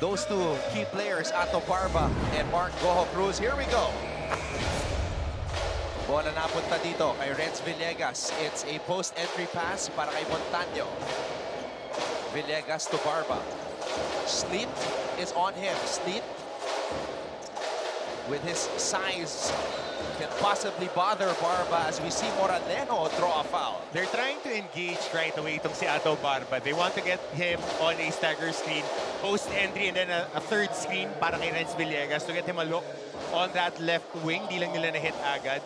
those two key players, Ato Barba and Mark Goho Cruz. Here we go. Bola napunta dito kay Renz Villegas. It's a post-entry pass para kay Montaño. Villegas to Barba. Sleet is on him. Sleet, with his size, can possibly bother Barba as we see Moranejo draw a foul. They're trying to engage right away itong si Ato Barba. They want to get him on a stagger screen, post-entry, and then a third screen para kay Renz Villegas to get him a look on that left wing. Di lang nila na-hit agad.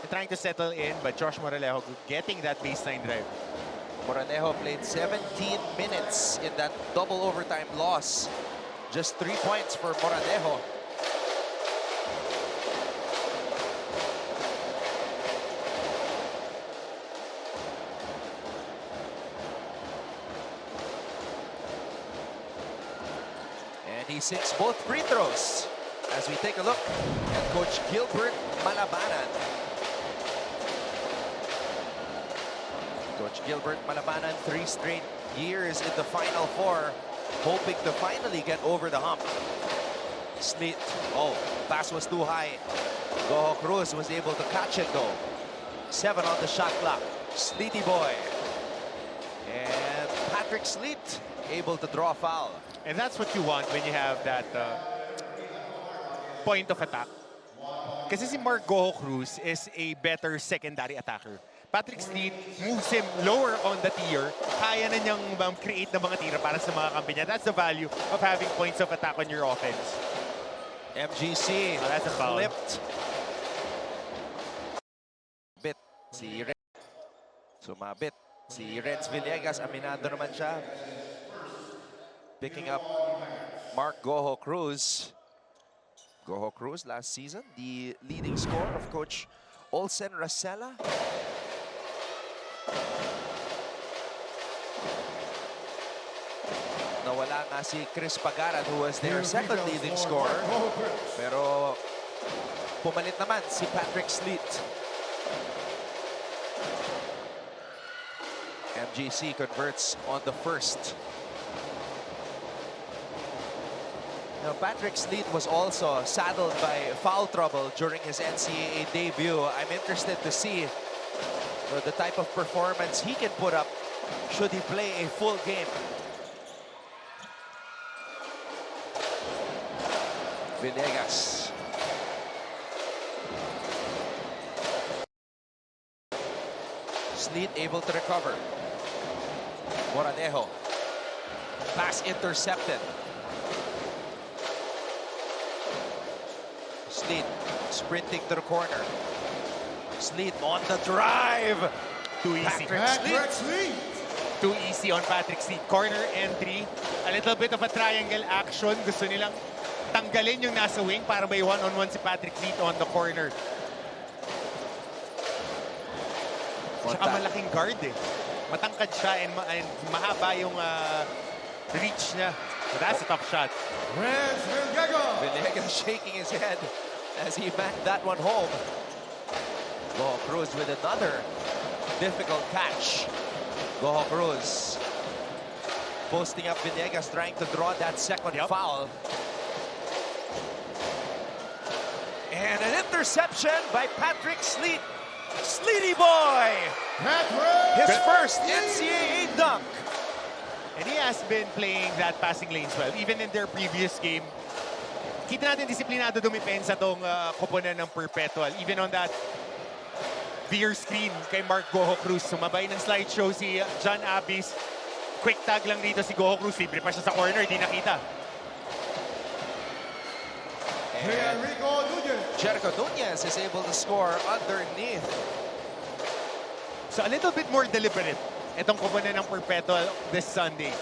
They're trying to settle in, but Josh Moranejo getting that baseline drive. Moranejo played 17 minutes in that double overtime loss. Just 3 points for Moranejo. And he sinks both free throws. As we take a look at Coach Gilbert Malabanan. Coach Gilbert Malabanan, 3 straight years in the Final Four, hoping to finally get over the hump. Sleet, oh, pass was too high. Goho Cruz was able to catch it though. 7 on the shot clock. Sleety boy. And Patrick Sleet able to draw a foul. And that's what you want when you have that point of attack. Kasi si Mark Goho Cruz is a better secondary attacker. Patrick Sleet moves him lower on the tier. Kaya na niyang create ng mga tira para sa mga kampi niya. That's the value of having points of attack on your offense. MGC, that's a foul. Flipped. Bit si Renz. Sumabit si Renz Villegas. Aminado naman siya. Picking up Mark Goho Cruz. Goho Cruz last season, the leading scorer of Coach Olsen Rasela. Nawala nga si Chris Pagaran, who was their second leading scorer. Pero pumalit naman si Patrick Sleet. MGC converts on the first. Now, Patrick Sleet was also saddled by foul trouble during his NCAA debut. I'm interested to see the type of performance he can put up should he play a full game. Villegas. Sleet able to recover. Moranejo. Pass intercepted. Sleet sprinting to the corner. Sleet on the drive. Too easy. Patrick Sleet. Too easy on Patrick Sleet. Corner entry. A little bit of a triangle action. Gusto nilang tanggalin yung nasa wing para may one-on-one si Patrick Sleet on the corner. Tsaka malaking guard eh. Matangkad siya and mahaba yung reach niya. So that's a tough shot. Villegas shaking his head as he backed that one home. Goho Cruz with another difficult catch. Goho Cruz posting up Villegas, trying to draw that second foul. And an interception by Patrick Sleet. Sleety boy! His first NCAA dunk. And he has been playing that passing lanes well. Even in their previous game, kita natin disiplinado dumipensa tong koponan ng Perpetual. Even on that veer screen kay Mark Goho Cruz. Sumabay ng slideshow si John Abis. Quick tag lang dito si Goho Cruz. Libre pa siya sa corner, di nakita. And Jericho Nunez is able to score underneath. So a little bit more deliberate itong koponan ng Perpetual this Sunday.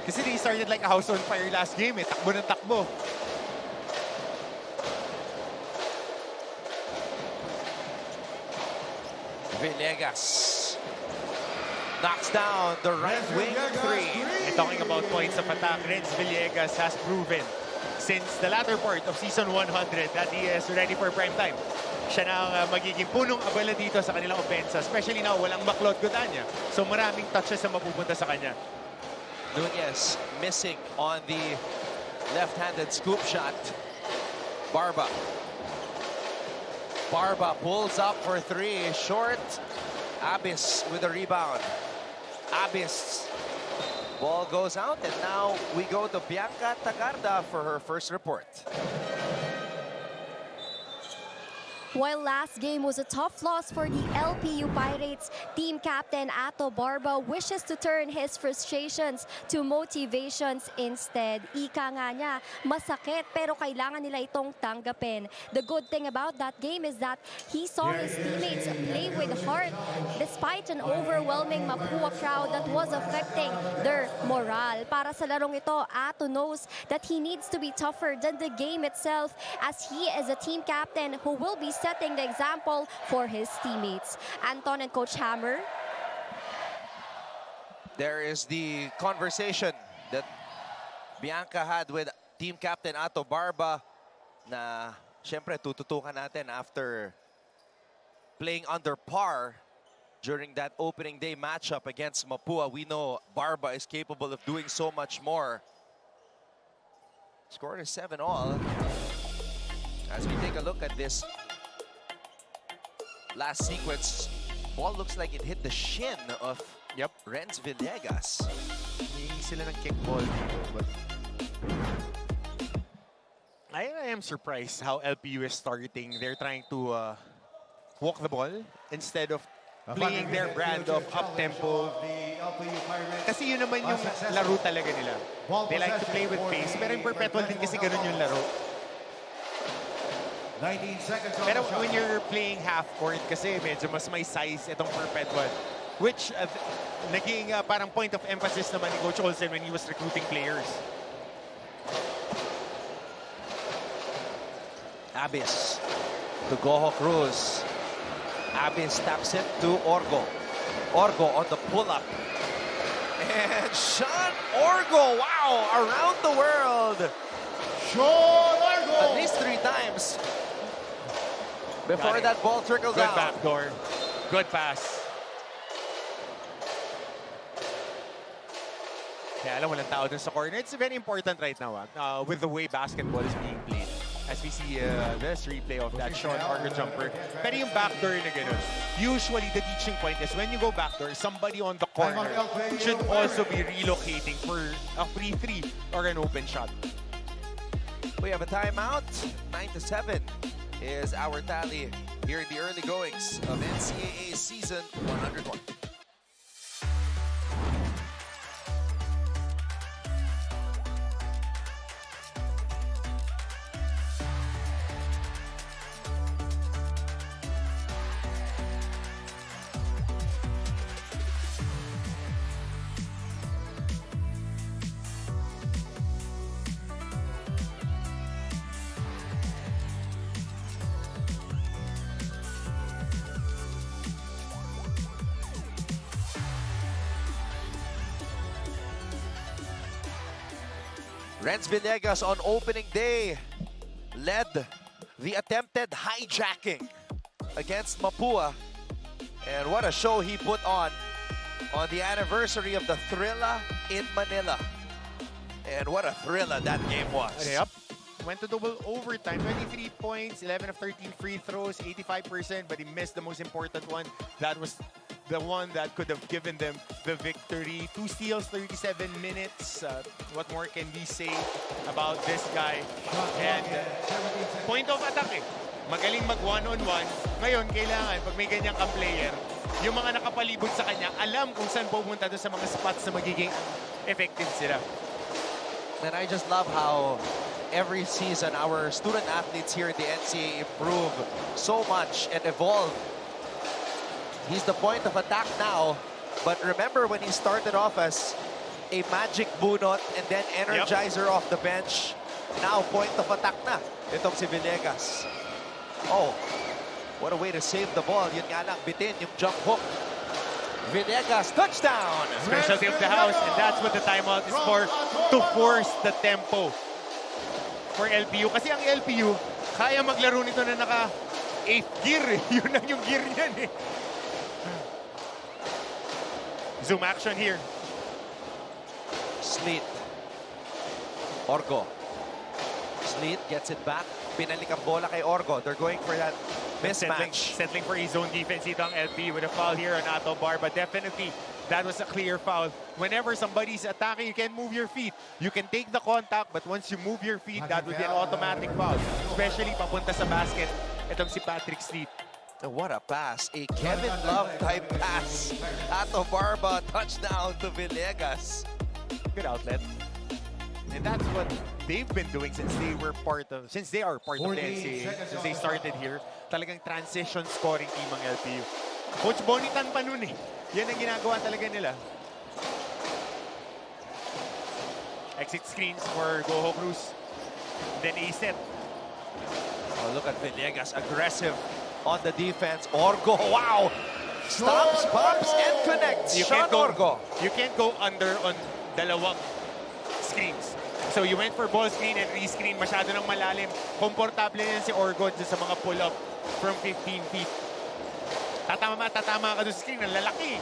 Kasi they started like a house on fire last game eh. Takbo ng takbo. Villegas knocks down the right wing three. And talking about points of attack, Renz Villegas has proven since the latter part of season 100 that he is ready for prime time. Siya na magiging punong abala dito sa kanilang opensa, especially now walang Maclod Godanya. So maraming touches na mapupunta sa kanya. Nunez missing on the Left-handed scoop shot. Barba. Barba pulls up for three. Short. Abyss with a rebound. Abyss. Ball goes out, and now we go to Bianca Tagarda for her first report. While last game was a tough loss for the LPU Pirates, team captain Ato Barba wishes to turn his frustrations to motivations instead. Ika nga niya, masakit pero kailangan nila itong tanggapin. The good thing about that game is that he saw his teammates play with heart despite an overwhelming Mapua crowd that was affecting their morale. Para sa larong ito, Ato knows that he needs to be tougher than the game itself as he is a team captain who will be setting the example for his teammates. Anton and Coach Hammer. There is the conversation that Bianca had with team captain Ato Barba na syempre tututukan natin after playing under par during that opening day matchup against Mapua. We know Barba is capable of doing so much more. Score is 7-all. As we take a look at this last sequence, ball looks like it hit the shin of Renz Villegas. Hindi sila ng kickball dito, but I am surprised how LPU is starting. They're trying to walk the ball instead of playing their brand of up-tempo. Kasi yun naman yung laro talaga nila. They like to play with pace, pero yung Perpetual din kasi ganun yung laro. 19 seconds. Pero when you're playing half-court kasi medyo mas may size itong Perpetual, which naging parang point of emphasis naman ni Coach Olsen when he was recruiting players. Abyss to Goho Cruz. Abyss taps it to Orgo. Orgo on the pull-up. And Sean Orgo, wow, around the world. Sean Orgo! At least 3 times before that ball trickled Good down. backdoor. Good pass. Kaya alam, walang tao dun sa corner. It's very important right now with the way basketball is being played. As we see this replay of that Sean Orgo jumper. Pero yung backdoor na ganun, usually the teaching point is when you go backdoor, somebody on the corner should also be relocating for a free 3 or an open shot. We have a timeout. 9-7 is our tally here in the early goings of NCAA season 101. Renz Villegas on opening day led the attempted hijacking against Mapua. And what a show he put on the anniversary of the Thrilla in Manila. And what a thriller that game was. Yep. Went to double overtime. 23 points, 11 of 13 free throws, 85%, but he missed the most important one. That was the one that could have given them the victory. 2 steals, 37 minutes. What more can we say about this guy? And point of attack eh. Magaling mag one-on-one. Ngayon, kailangan, pag may ganyang ka-player, yung mga nakapalibot sa kanya, alam kung saan pupunta doon sa mga spots na magiging effective sila. And I just love how every season our student athletes here in the NCAA improve so much and evolve. He's the point of attack now, but remember when he started off as a magic bunot and then energizer off the bench, now point of attack na itong si Villegas. Oh, what a way to save the ball. Yun nga lang, bitin yung jump hook. Villegas, touchdown! Specialty of the house, and that's what the timeout is for, to force the tempo for LPU. Kasi ang LPU, kaya maglaro nito na naka 8th gear. Yun lang yung gear niyan eh. Zoom action here. Sleet. Orgo. Sleet gets it back. Pinalik ang bola kay Orgo. They're going for that mismatch. Settling for his zone defense dito ang LP with a foul here on Ato Barba. Definitely, that was a clear foul. Whenever somebody's attacking, you can move your feet. You can take the contact, but once you move your feet, that would be an automatic foul. Especially papunta sa basket. Itong si Patrick Sleet. What a pass. A Kevin Love type pass. Ato Barba, touchdown to Villegas. Good outlet. And that's what they've been doing since they are part of the NCAA, since they started here. Talagang transition scoring team ang LPU. Coach Bonitan pa nun eh. Yan ang ginagawa talaga nila. Exit screens for Goho Cruz. Then A-set. Oh, look at Villegas, aggressive on the defense. Orgo, wow! Stops, bumps, and connects. Sean Orgo. You can't go under on dalawang screens. So you went for ball screen and re-screen. Masyado nang malalim. Komportable yan si Orgo sa mga pull-up from 15 feet. Tatama ka doon sa screen. Ang lalaki.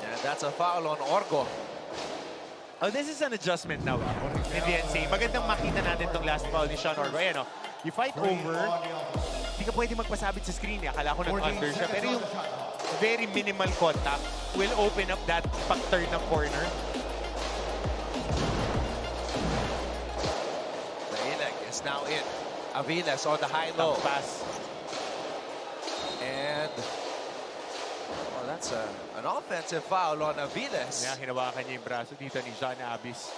And that's a foul on Orgo. Oh, this is an adjustment now in the NCAA. Magandang makita natin itong last foul ni Sean Orgo. Ayan, oh. You fight over, hindi ka pwede magpasabit sa screen. Akala ko nag-under siya. Pero yung very minimal contact will open up that pag-turn ng corner. The A-leg is now in. Aviles on the high-low. Pass. And well, that's an offensive foul on Aviles. Yeah, hinawakan niya yung braso dito ni John Abis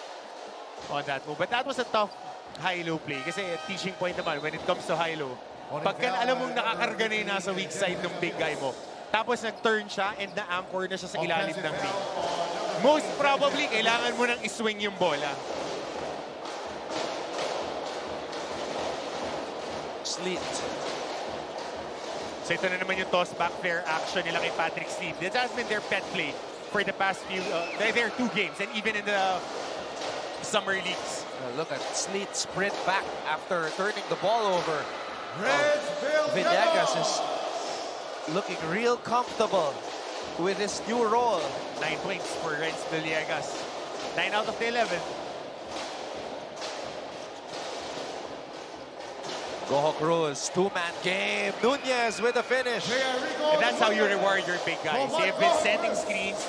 on that move. But that was a tough high-low play. Kasi teaching point naman, when it comes to high-low, pagka alam mong nakakarga na yung nasa weak side ng big guy mo, tapos nag-turn siya and na-anchor na siya sa ilalim ng ring. Most probably, kailangan mo nang iswing yung bola. Sleet. So ito na naman yung toss-back fair action nila kay Patrick Sleet. This has been their pet play for the past few, their 2 games and even in the summer leagues. Look at Sleet sprint back after turning the ball over. Villegas Villegas is looking real comfortable with his new role. 9 points for Renz Villegas. 9 out of the 11. Goho Cruz, 2-man game. Nunez with the finish. And that's how you reward your big guys. They've been setting screens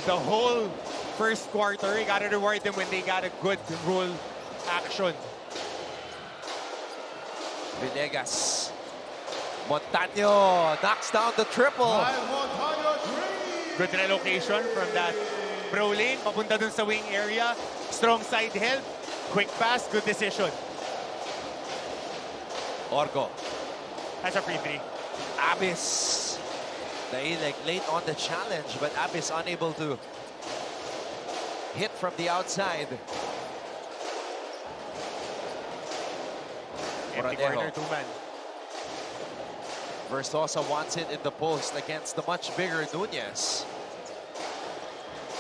the whole first quarter. You gotta reward them when they got a good roll action. Villegas. Montaño knocks down the triple. Good relocation from that pro lane. Papunta dun sa wing area. Strong side help. Quick pass. Good decision. Orgo. That's a free 3. Abis. The A-leg late on the challenge, but Abis unable to hit from the outside. Empty corner, 2-man. Versosa wants it in the post against the much bigger Nunez.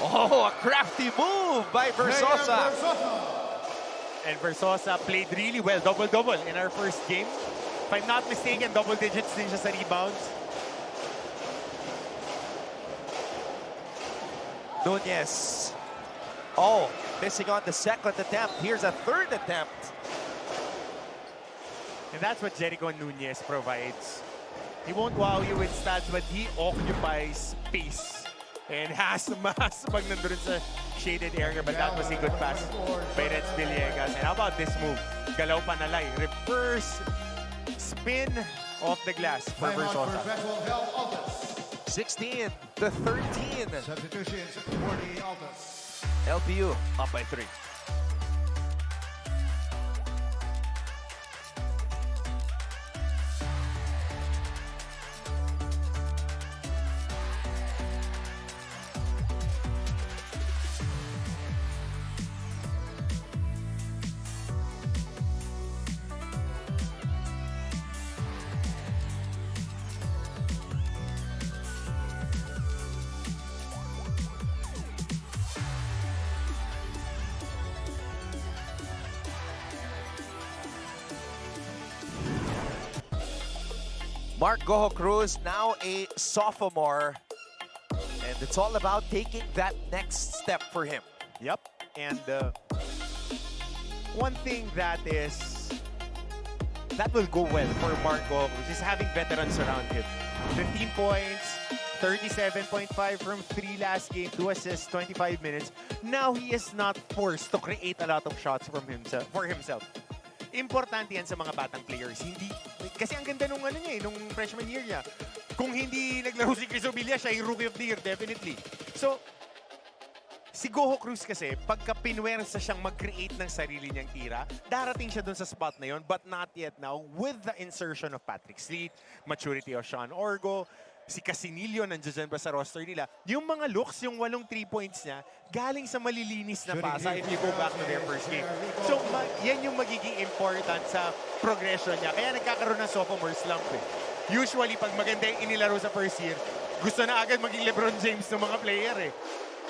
Oh, a crafty move by Versosa. And Versosa played really well. Double-double in our first game. If I'm not mistaken, double digits din siya sa rebounds. Nunez. Oh, missing on the second attempt. Here's a third attempt. And that's what Jericho Nunez provides. He won't wow you with stats, but he occupies space. And has mass pag nandun sa shaded area. But that was a good pass by Renz Villegas. And how about this move? Galaw panalay. Reverse spin off the glass for Versosa. 16 to 13. Substitutions for the Altas. LPU up by 3. Mark Goho Cruz, now a sophomore. And it's all about taking that next step for him. Yep. And one thing that will go well for Marco is having veterans around him. 15 points, 37.5 from 3 last game, 2 assists, 25 minutes. Now he is not forced to create a lot of shots for himself. Importante yan sa mga batang players. Kasi ang ganda nung freshman year niya. Kung hindi naglaro si Chris Obilia, siya yung Rookie of the Year, definitely. So, si Goho Cruz kasi, pagka pinwersa siyang mag-create ng sarili niyang tira, darating siya dun sa spot na yon, but not yet now with the insertion of Patrick Sleet, maturity of Sean Orgo, si Casinillo nandiyan ba sa roster nila. Yung mga looks, yung 8 3 points niya, galing sa malilinis na pasa if you go back to their first game. So, yan yung magiging important sa progression niya. Kaya nagkakaroon ng sophomore slump eh. Usually, pag maganda yung inilaro sa first year, gusto na agad maging LeBron James ng mga player eh.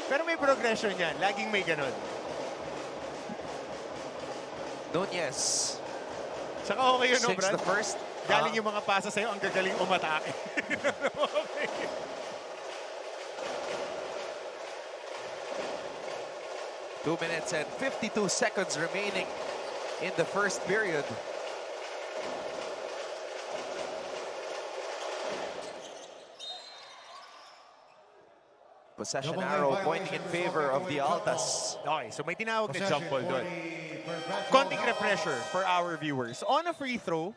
Pero may progression yan. Laging may ganun. Nunez. Saka okay yun, no, Brad? The first. Galing yung mga pasa sa'yo, ang gagaling umatake. Okay. 2 minutes and 52 seconds remaining in the first period. Possession arrow pointing in favor of the Altas. Okay, so may tinawag na jump ball doon. Konting refresher for our viewers. On a free throw,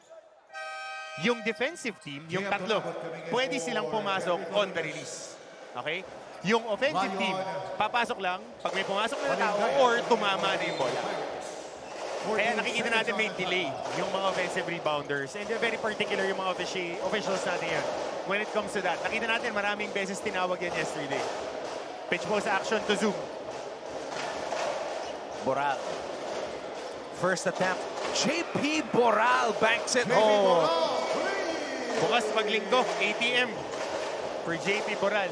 yung defensive team, yung tatlo, pwede silang pumasok on the release. Okay? Yung offensive team, papasok lang pag may pumasok na tao or tumama na yung bola. Kaya nakikita natin may delay yung mga offensive rebounders. And very particular yung mga officials natin yan. When it comes to that, nakita natin maraming beses tinawag yan yesterday. Pitch post action to Zoom. Boral. First attempt. JP Boral banks it home. Bukas paglinggo, ATM for JP Boral.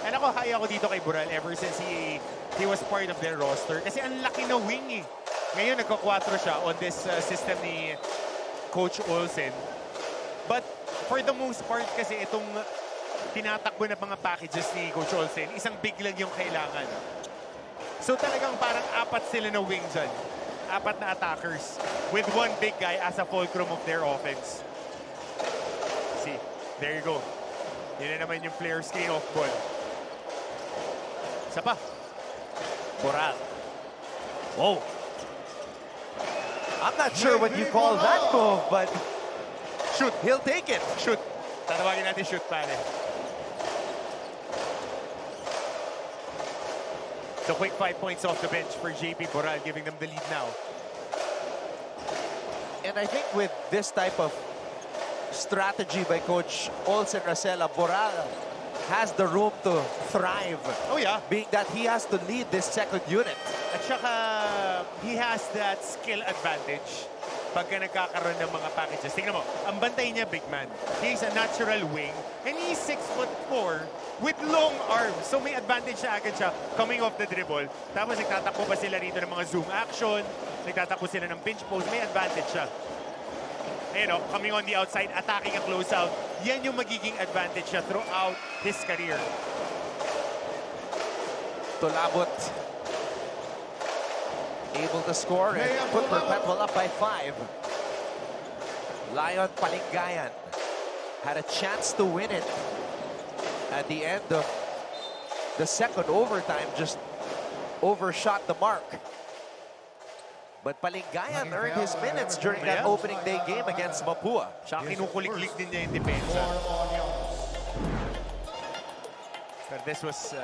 And ako, high ako dito kay Boral ever since he was part of their roster. Kasi ang laki na wing eh. Ngayon, nagka-4 siya on this system ni Coach Olsen. But for the most part kasi itong tinatakbo na mga packages ni Coach Olsen, isang big lang yung kailangan. So talagang parang 4 sila na wing dyan. 4 na attackers with 1 big guy as a fulcrum of their offense. See, there you go. Yun na naman yung player screen off ball. Isa pa. Boral. Whoa. I'm not sure what you call that move, but Shoot. he'll take it. Shoot. Tatawagin natin shoot pare. So quick 5 points off the bench for JP Boral, giving them the lead now. And I think with this type of strategy by Coach Olsen Racela, Boral has the room to thrive. Oh yeah. Being that he has to lead this second unit. At saka, he has that skill advantage pagka nagkakaroon ng mga packages. Tingnan mo, ang bantay niya, big man. He's a natural wing, and he's 6'4" with long arms. So may advantage siya agad siya coming off the dribble. Tapos nagtatakbo pa sila rito ng mga zoom action, nagtatakbo sila ng pinch post, may advantage siya. Ayun, coming on the outside, attacking a closeout. Yan yung magiging advantage siya throughout his career. Tolabot able to score and put Perpetual up by 5. Lion Palingayan had a chance to win it at the end of the second overtime, just overshot the mark. But Palingayan earned his minutes during that opening day game against Mapua. Siya kinukuliklik din niya yung depensa. But this was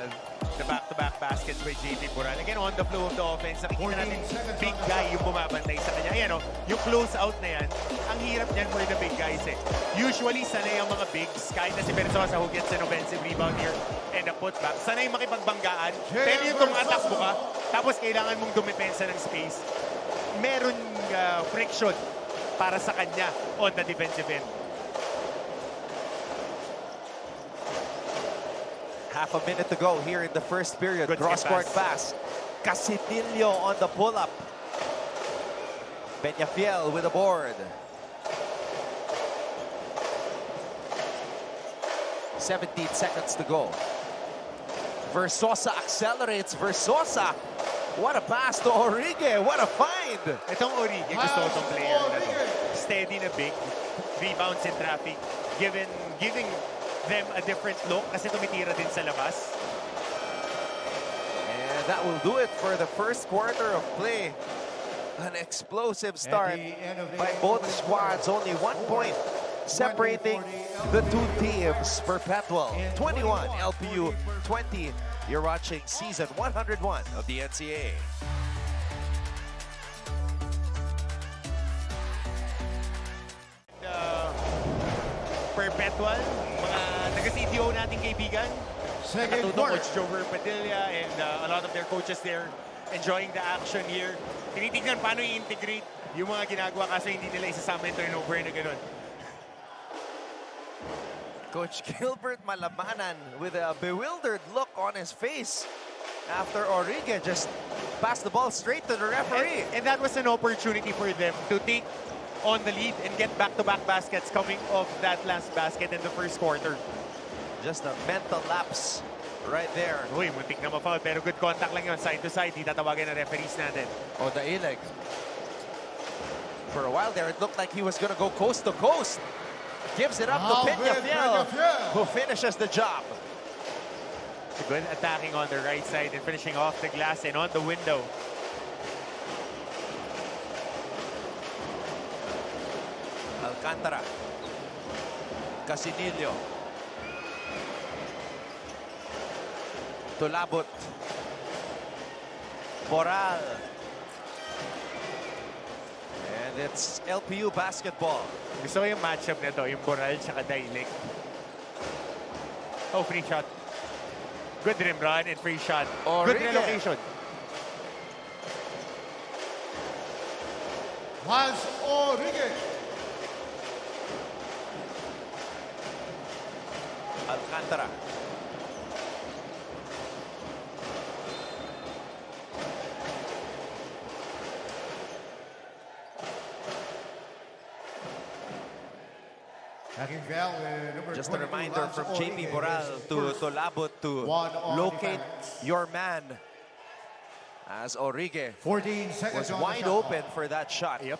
the back-to-back baskets by JP Boral. Again, on the flow of the offense, nakikita natin big guy yung bumabantay sa kanya. Ayan, yung close-out na yan, ang hirap niyan for the big guys eh. Usually, sanay ang mga bigs, kahit na si Bersosa who gets an offensive rebound here and a putback, sanay makipagbanggaan. Pero yung tumatakbo ka, tapos kailangan mong dumepensa ng space, meron friction para sa kanya on the defensive end. Half a minute to go here in the first period. Good Cross-court pass. Casinillo on the pull-up. Peñafiel with a board. 17 seconds to go. Versosa accelerates. Versosa What a pass to Orige. What a find. Itong Origi, gusto ko itong player na to. Steady na big. Rebounds in traffic. Giving them a different look kasi tumitira din sa labas. And that will do it for the first quarter of play. An explosive start by both squads. Only 1 point separating the two teams. Perpetual 21, LPU 20. You're watching season 101 of the NCAA. Perpetual, mga taga-CTO nating kaibigan. Second Natuto quarter. Coach Joe Padilla and a lot of their coaches there enjoying the action here. Tinitignan paano i-integrate yung mga ginagawa kasi hindi nila isasama yung turnover na gano'n. Coach Gilbert Malabanan with a bewildered look on his face after Orige just passed the ball straight to the referee. And that was an opportunity for them to take on the lead and get back-to-back baskets coming off that last basket in the first quarter. Just a mental lapse right there. Uy, muntik na ma-foul pero good contact lang yun, side to side. Di tatawagan ng referees natin. Oh, the ileg. For a while there, it looked like he was going to go coast to coast. Gives it up to Peñafiel, who finishes the job. Good attacking on the right side and finishing off the glass and on the window. Alcantara. Casinillo. Tulabot. Boral. And it's LPU basketball. Gusto ko yung matchup na to, yung Boral tsaka Dailik. Oh, free shot. Good rim run and free shot. Good Orige. relocation. Juan Orige. Alcantara. Taking foul, number Just a 22, reminder Juan from Orige. JP Boral to First Tulabot to one on locate defense. your man, as Orige 14 was seconds on the wide shot open clock. for that shot. Yep.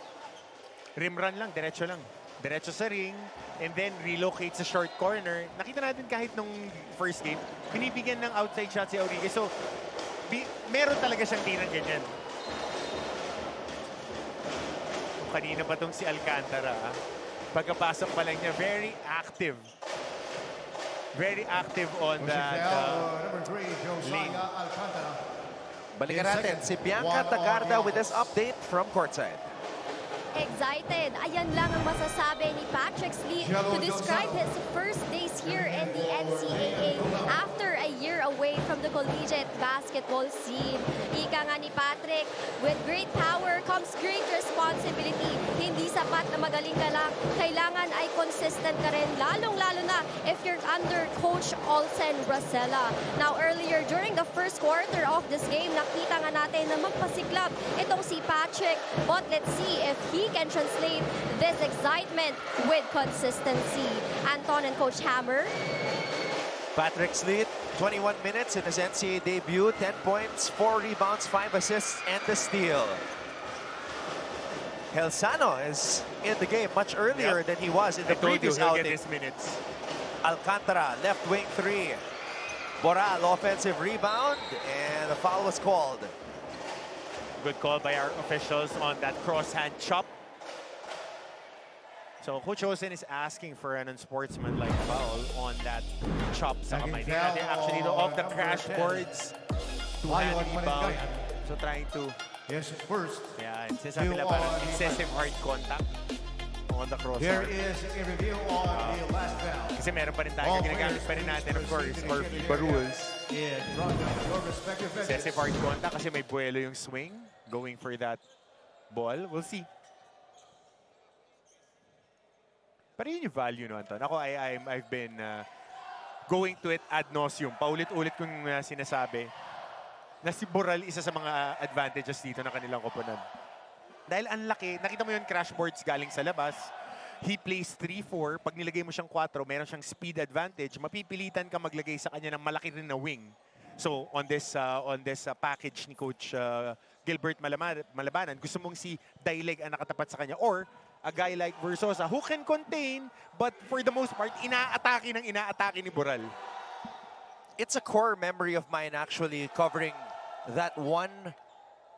Rim run lang, diretso lang. Diretso sa ring, and then relocate sa short corner. Nakita natin kahit nung first game, binibigyan ng outside shot si Orige. So, meron talaga siyang tirang ganyan. Kanina pa tong si Alcantara. Pagkapasok pa lang niya, very active. Very active on Pushing that foul, number 3, lane. Josiah Alcantara. Balikan natin si Bianca One on Tagarda the with this Altas. update from courtside. Excited. Ayan lang ang masasabi ni Patrick Sleet to describe his first days here in the NCAA after a year away from the collegiate basketball scene. Ika nga ni Patrick, with great power comes great responsibility. Hindi sapat na magaling ka lang. Kailangan ay consistent ka rin, lalong-lalo na if you're under Coach Olsen Bracella. Now, earlier during the first quarter of this game, nakita nga natin na magpasiklab itong si Patrick. But let's see if he can translate this excitement with consistency. Anton and Coach Hammer. Patrick Sleet, 21 minutes in his NCAA debut, 10 points, 4 rebounds, 5 assists, and a steal. Helsano is in the game much earlier than he was in the I told you previous he'll get outing. his minutes. Alcantara, left wing 3. Boral, offensive rebound, and a foul was called. Good call by our officials on that cross-hand chop. So Coach Olsen is asking for an unsportsmanlike foul on that chop sa kamay. Tingnan natin actually off the crash boards. Two-hand rebound. So trying to, Yes, first. yeah, sinasabi nila parang excessive hard contact on the cross. Here is a review on the last foul. Kasi meron pa rin tayo, ginagamit pa rin natin, of course, or FIBA rules. In front of your respective benches. Excessive hard contact kasi may buwelo yung swing going for that ball. We'll see. Pero yun yung value no, Anton. Ako, I've been going to it ad nauseum. Paulit-ulit kong sinasabi na si Boral isa sa mga advantages dito ng kanilang koponan. Dahil ang laki, nakita mo yun crash boards galing sa labas. He plays 3-4. Pag nilagay mo siyang 4, meron siyang speed advantage. Mapipilitan ka maglagay sa kanya ng malaki rin na wing. So on this package ni Coach Gilbert Malabanan, gusto mong si Daileg ang nakatapat sa kanya or a guy like Versosa who can contain but for the most part inaatake ni Boral. It's a core memory of mine actually covering that one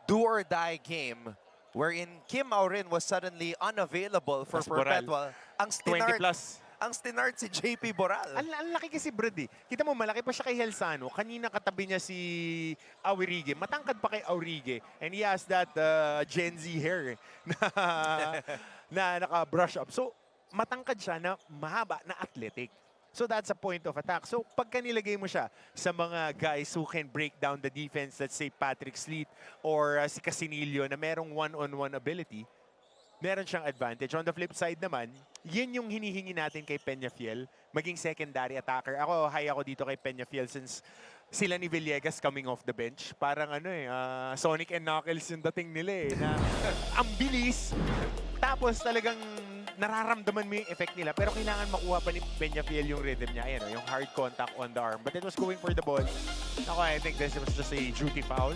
do-or-die game wherein Kim Aurin was suddenly unavailable for Mas Boral. Perpetual. Ang 20 plus. stinart si JP Boral. Ang laki kasi Brad eh. Kita mo, malaki pa siya kay Helsano. Kanina katabi niya si Aurige. Matangkad pa kay Aurige. And he has that Gen Z hair na naka-brush up. So, matangkad siya na mahaba na athletic. So, that's a point of attack. So, pagka nilagay mo siya sa mga guys who can break down the defense, let's say Patrick Sleet or si Casinillo na merong one-on-one ability, meron siyang advantage. On the flip side naman, yun yung hinihingi natin kay Peñafiel, maging secondary attacker. High ako dito kay Peñafiel since sila ni Villegas coming off the bench. Parang Sonic and Knuckles yung dating nila eh. Na, ang bilis, tapos talagang nararamdaman mo yung effect nila. Pero kailangan makuha pa ni Peñafiel yung rhythm niya. Ayan, yung hard contact on the arm. But it was going for the ball. I think this was just a duty foul.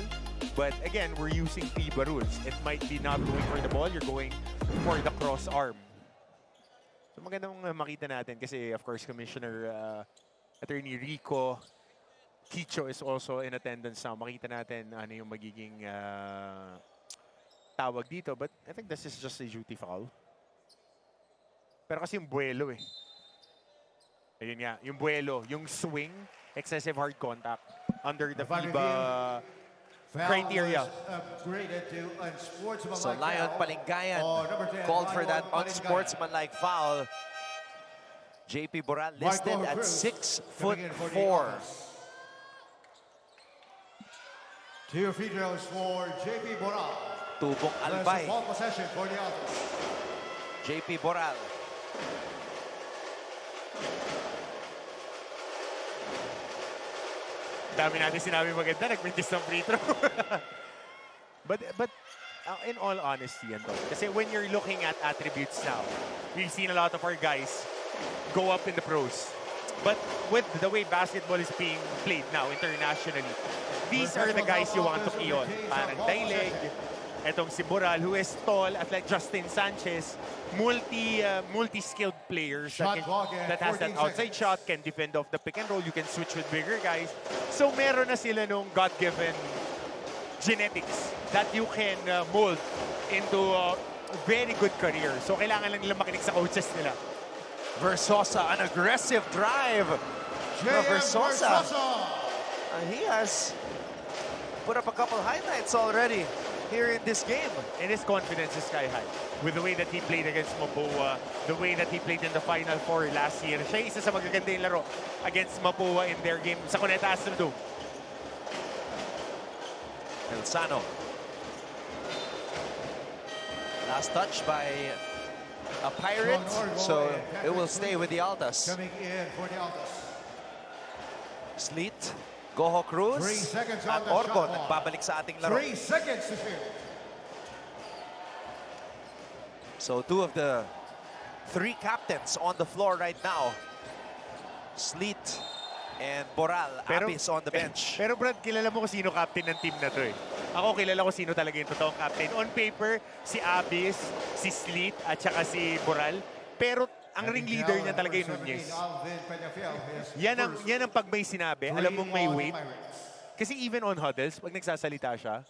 But again, we're using FIBA rules. It might be not going for the ball, you're going for the cross arm. So magandang makita natin kasi of course Commissioner Attorney Rico Kicho is also in attendance now. Makita natin ano yung magiging tawag dito. But I think this is just a duty foul. Pero kasi yung buwelo eh. Ayun nga, yung buwelo, yung swing, excessive hard contact under the FIBA criteria. So Lion Palingayan called for that unsportsmanlike foul. JP Boral listed at 6'4". 2 free throws for JP Boral. Tubong Albay. Ball possession for the Altas. JP Boral. Dami natin sinabi maganda, nag-mintis ng free throw. but in all honesty, kasi when you're looking at attributes now, we've seen a lot of our guys go up in the pros. But with the way basketball is being played now internationally, these are the guys you want to key on. Parang Daileg, etong si Boral, who is tall, like Justin Sanchez, multi-skilled players that has that outside shot, can defend off the pick and roll, you can switch with bigger guys. So meron na sila nung God-given genetics that you can mold into a very good career. So kailangan lang nila makinig sa coaches nila. Versosa, an aggressive drive. Versosa. He has put up a couple highlights already here in this game. And his confidence is sky high. With the way that he played against Mapua, the way that he played in the Final Four last year. Siya isa sa magaganda yung laro against Mapua in their game sa Cuneta Astrodome. Helsano. Last touch by a Pirate, so it will stay with the Altas. Coming in for the Altas. Sleet, Goho Cruz, 3 seconds at on the Orco shot clock. nagbabalik sa ating laro. 3 seconds to shoot. So two of the three captains on the floor right now. Sleet and Boral, Abis on the bench. Pero Brad, kilala mo kung sino captain ng team na to eh. Ako kilala ko sino talaga yung totoong captain. On paper, si Abis, si Sleet, at saka si Boral. Pero ang ring leader niya talaga yung Nunez. Yan ang pag may sinabi, alam mong may weight. Kasi even on huddles, pag nagsasalita siya,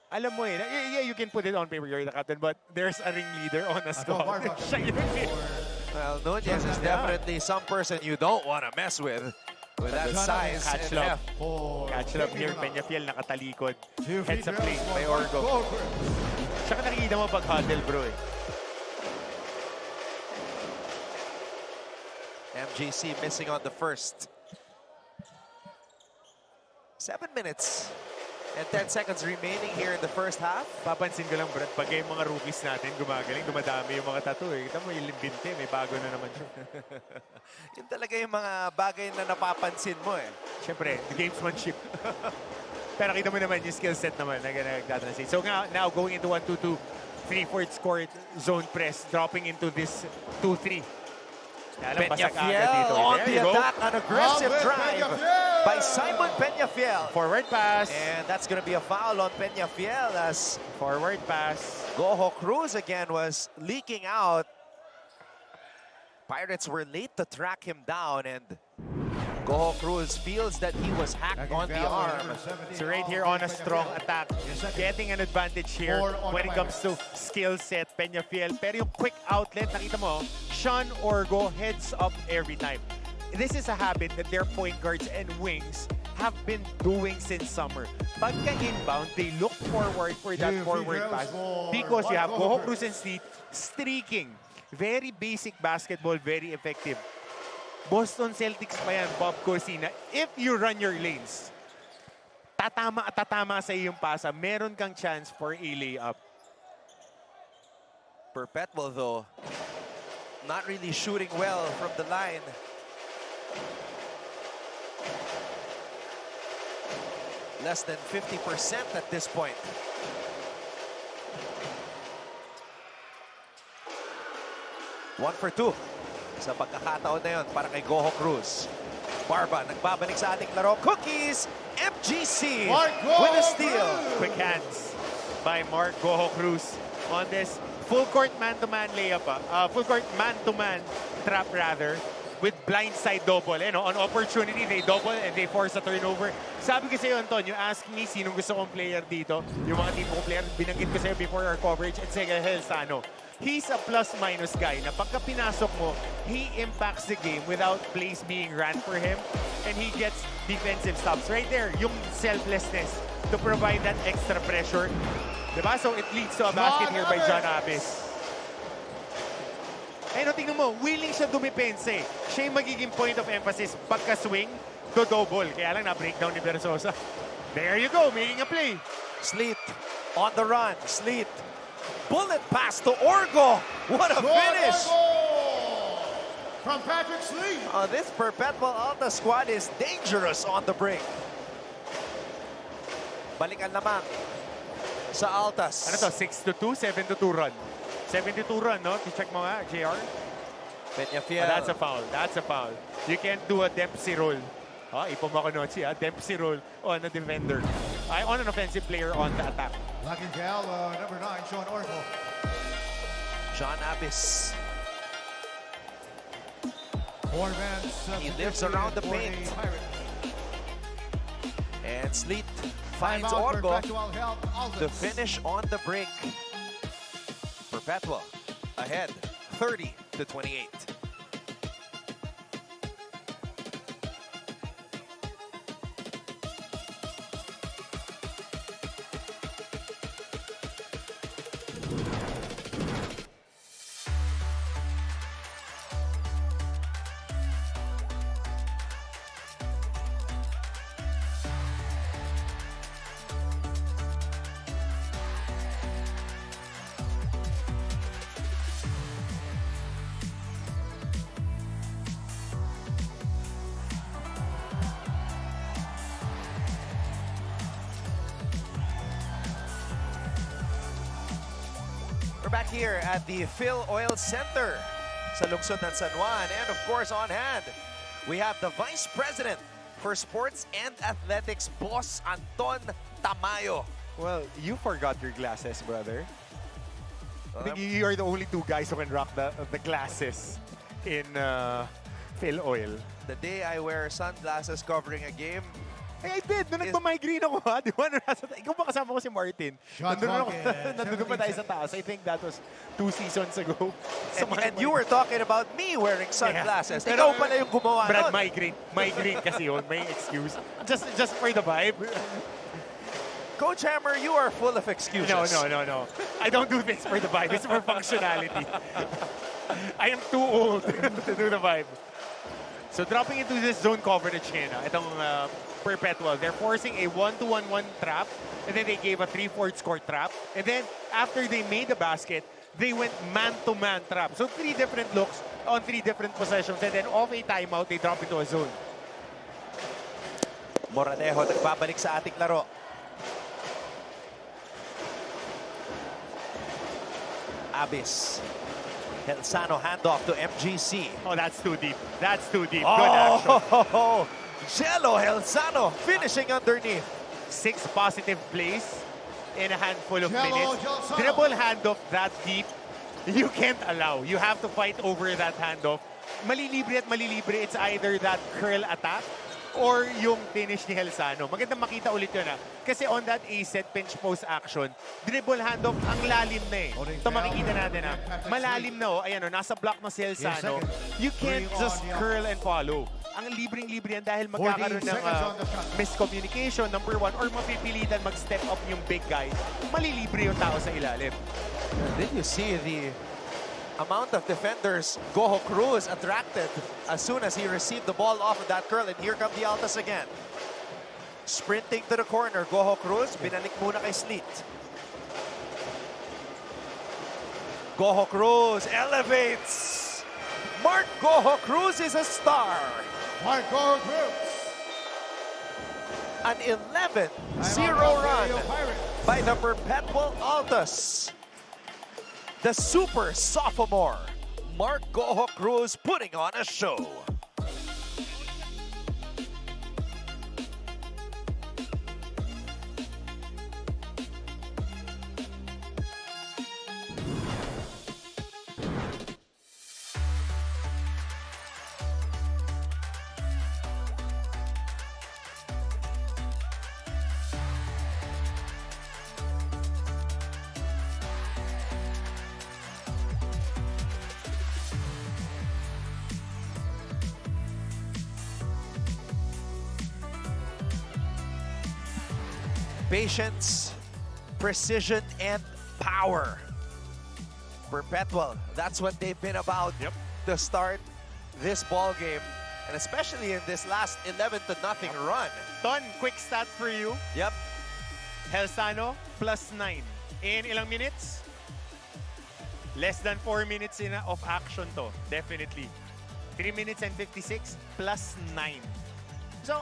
alam mo eh, yeah, you can put it on paper, you're the captain, but there's a ring leader on a squad. Siya yun eh. Well, Nunez is definitely some person you don't want to mess with that size. Catch love. Catch love here, Peñafiel nakatalikod. Heads up play by Orgo. Tsaka nakikita mo pag huddle bro eh. MJC missing on the first. 7 minutes and 10 seconds remaining here in the first half. Papansin ko lang, Brad, pag yung mga rookies natin gumagaling, dumadami yung mga tattoo eh. Kita mo yung limbinte, may bago na naman siya. Yun talaga yung mga bagay na napapansin mo eh. Siyempre, the gamesmanship. Pero kita mo naman yung skill set naman na nagtatranslate. So now going into 1-2-2, 3-4 court zone press, dropping into this 2-3. Peñafiel on the attack, an aggressive drive. by Simon Peñafiel. Forward pass. And that's going to be a foul on Peñafiel as Forward pass. Goho Cruz again was leaking out. Pirates were late to track him down, and Goho Cruz feels that he was hacked on the arm. So right here on a strong attack, getting an advantage here when it comes to skill set, Peñafiel. Pero yung quick outlet, nakita mo, Sean Orgo heads up every time. This is a habit that their point guards and wings have been doing since summer. Pagka inbound, they look forward for that forward pass because you have Goho Cruz and Sleet streaking. Very basic basketball, very effective. Boston Celtics pa yan, Bob Cosina. If you run your lanes, tatama at tatama sa iyong pasa, meron kang chance for a layup. Perpetual, though, not really shooting well from the line. Less than 50% at this point. One for two. Sa pagkakataon na yun para kay Goho Cruz. Barba nagbabalik sa ating laro. Cookies! MGC with a steal. Quick hands by Mark Goho Cruz on this full court man-to-man layup. Full court man-to-man trap rather. With blindside double. You know, on opportunity, they double and they force a turnover. Sabi ko sa'yo, Anton, you ask me sinong gusto kong player dito. Yung mga team kong player, binanggit ko sa'yo before our coverage. And Sega Helsano. He's a plus-minus guy na pagka pinasok mo, he impacts the game without plays being ran for him. And he gets defensive stops. Right there, yung selflessness to provide that extra pressure. Diba? So it leads to a basket here by John Abis. Eh, no, tingnan mo, willing siya dumipense. Siya yung magiging point of emphasis. Pagka-swing, to double. Kaya lang na-breakdown ni Versosa. There you go, making a play. Sleet on the run. Sleet. Bullet pass to Orgo. What a finish. From Patrick Sleet. This Perpetual Altas squad is dangerous on the break. Balikan naman sa Altas. Ano to, 6-2, 7-2 run. 72 run, no? Check mo nga, JR. Peñafiel. That's a foul. That's a foul. You can't do a Dempsey roll. Ipumakunochi, Dempsey roll on a defender. On an offensive player on the attack. Blocking foul, number 9, Sean Orgo. John Abis. He lives around the paint. And Sleet finds Orgo to finish on the break. Perpetual ahead, 30-28. We're back here at the Phil Oil Center sa lungsod ng San Juan. And of course, on hand, we have the Vice President for Sports and Athletics, Boss Anton Tamayo. Well, you forgot your glasses, brother. I think you are the only two guys who can rock the glasses in Phil Oil. The day I wear sunglasses covering a game, I did. Nung nagpa-migraine ako, ha? Di ba? Ikaw ba kasama ko si Martin? Nandun pa tayo sa taas. I think that was 2 seasons ago. and you were talking about me wearing sunglasses. Yeah. Ikaw pala yung gumawa Brad, nun. migraine kasi yun. May excuse. Just for the vibe. Coach Hammer, you are full of excuses. No. I don't do this for the vibe. It's for functionality. I am too old to do the vibe. So dropping into this zone coverage ngayon, itong Perpetual, they're forcing a 1-2-1-1 trap, and then they gave a 3-4 score trap, and then after they made the basket, they went man-to-man trap. So 3 different looks on 3 different possessions, and then off a timeout, they drop into a zone. Moranejo nagbabalik sa ating laro. Abis. Helsano handoff to MGC. Oh, that's too deep. That's too deep. Good action. Jello Helsano finishing underneath. 6 positive plays in a handful of Jello minutes. Helsano. Dribble handoff that deep, you can't allow. You have to fight over that handoff. Malilibre at malilibre, it's either that curl attack or yung finish ni Helsano. Magandang makita ulit yun Kasi on that A-set pinch post action, dribble handoff, ang lalim na Ito makikita natin Malalim na Ayan nasa block na si Helsano. You can't just curl and follow. Ang libreng-libre yan dahil magkakaroon ng miscommunication, number 1, or mapipilitan mag-step up yung big guy. Malilibre yung tao sa ilalim. Did you see the amount of defenders Goho Cruz attracted as soon as he received the ball off of that curl? And here come the Altas again. Sprinting to the corner, Goho Cruz, binalik muna kay Sleet. Goho Cruz elevates. Mark Goho Cruz is a star. Mark Goho Cruz. An 11-0 run by the Perpetual Altas. The super sophomore, Mark Goho Cruz, putting on a show. Patience, precision, and power. Perpetual, that's what they've been about to start this ball game, and especially in this last 11-0 run. Ton, quick stat for you. Yep. Helsano, +9. In ilang minutes? Less than 4 minutes of action to, definitely. 3 minutes and 56, +9. So,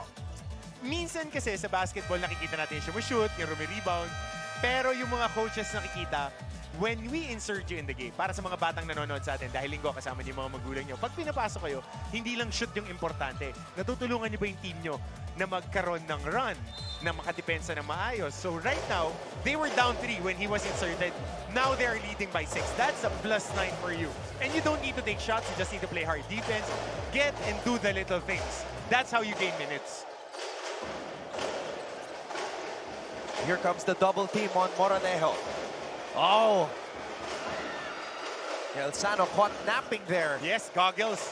minsan kasi sa basketball nakikita natin siya shoot, yung rebound. Pero yung mga coaches nakikita, when we insert you in the game, para sa mga batang nanonood sa atin, dahil linggo kasama niyo yung mga magulang niyo, pag pinapasok kayo, hindi lang shoot yung importante. Natutulungan niyo ba yung team niyo na magkaroon ng run, na makadepensa ng maayos? So right now, they were down 3 when he was inserted. Now they are leading by 6. That's a +9 for you. And you don't need to take shots, you just need to play hard defense, get and do the little things. That's how you gain minutes. Here comes the double team on Moranejo. Oh! Helsano caught napping there. Yes, goggles.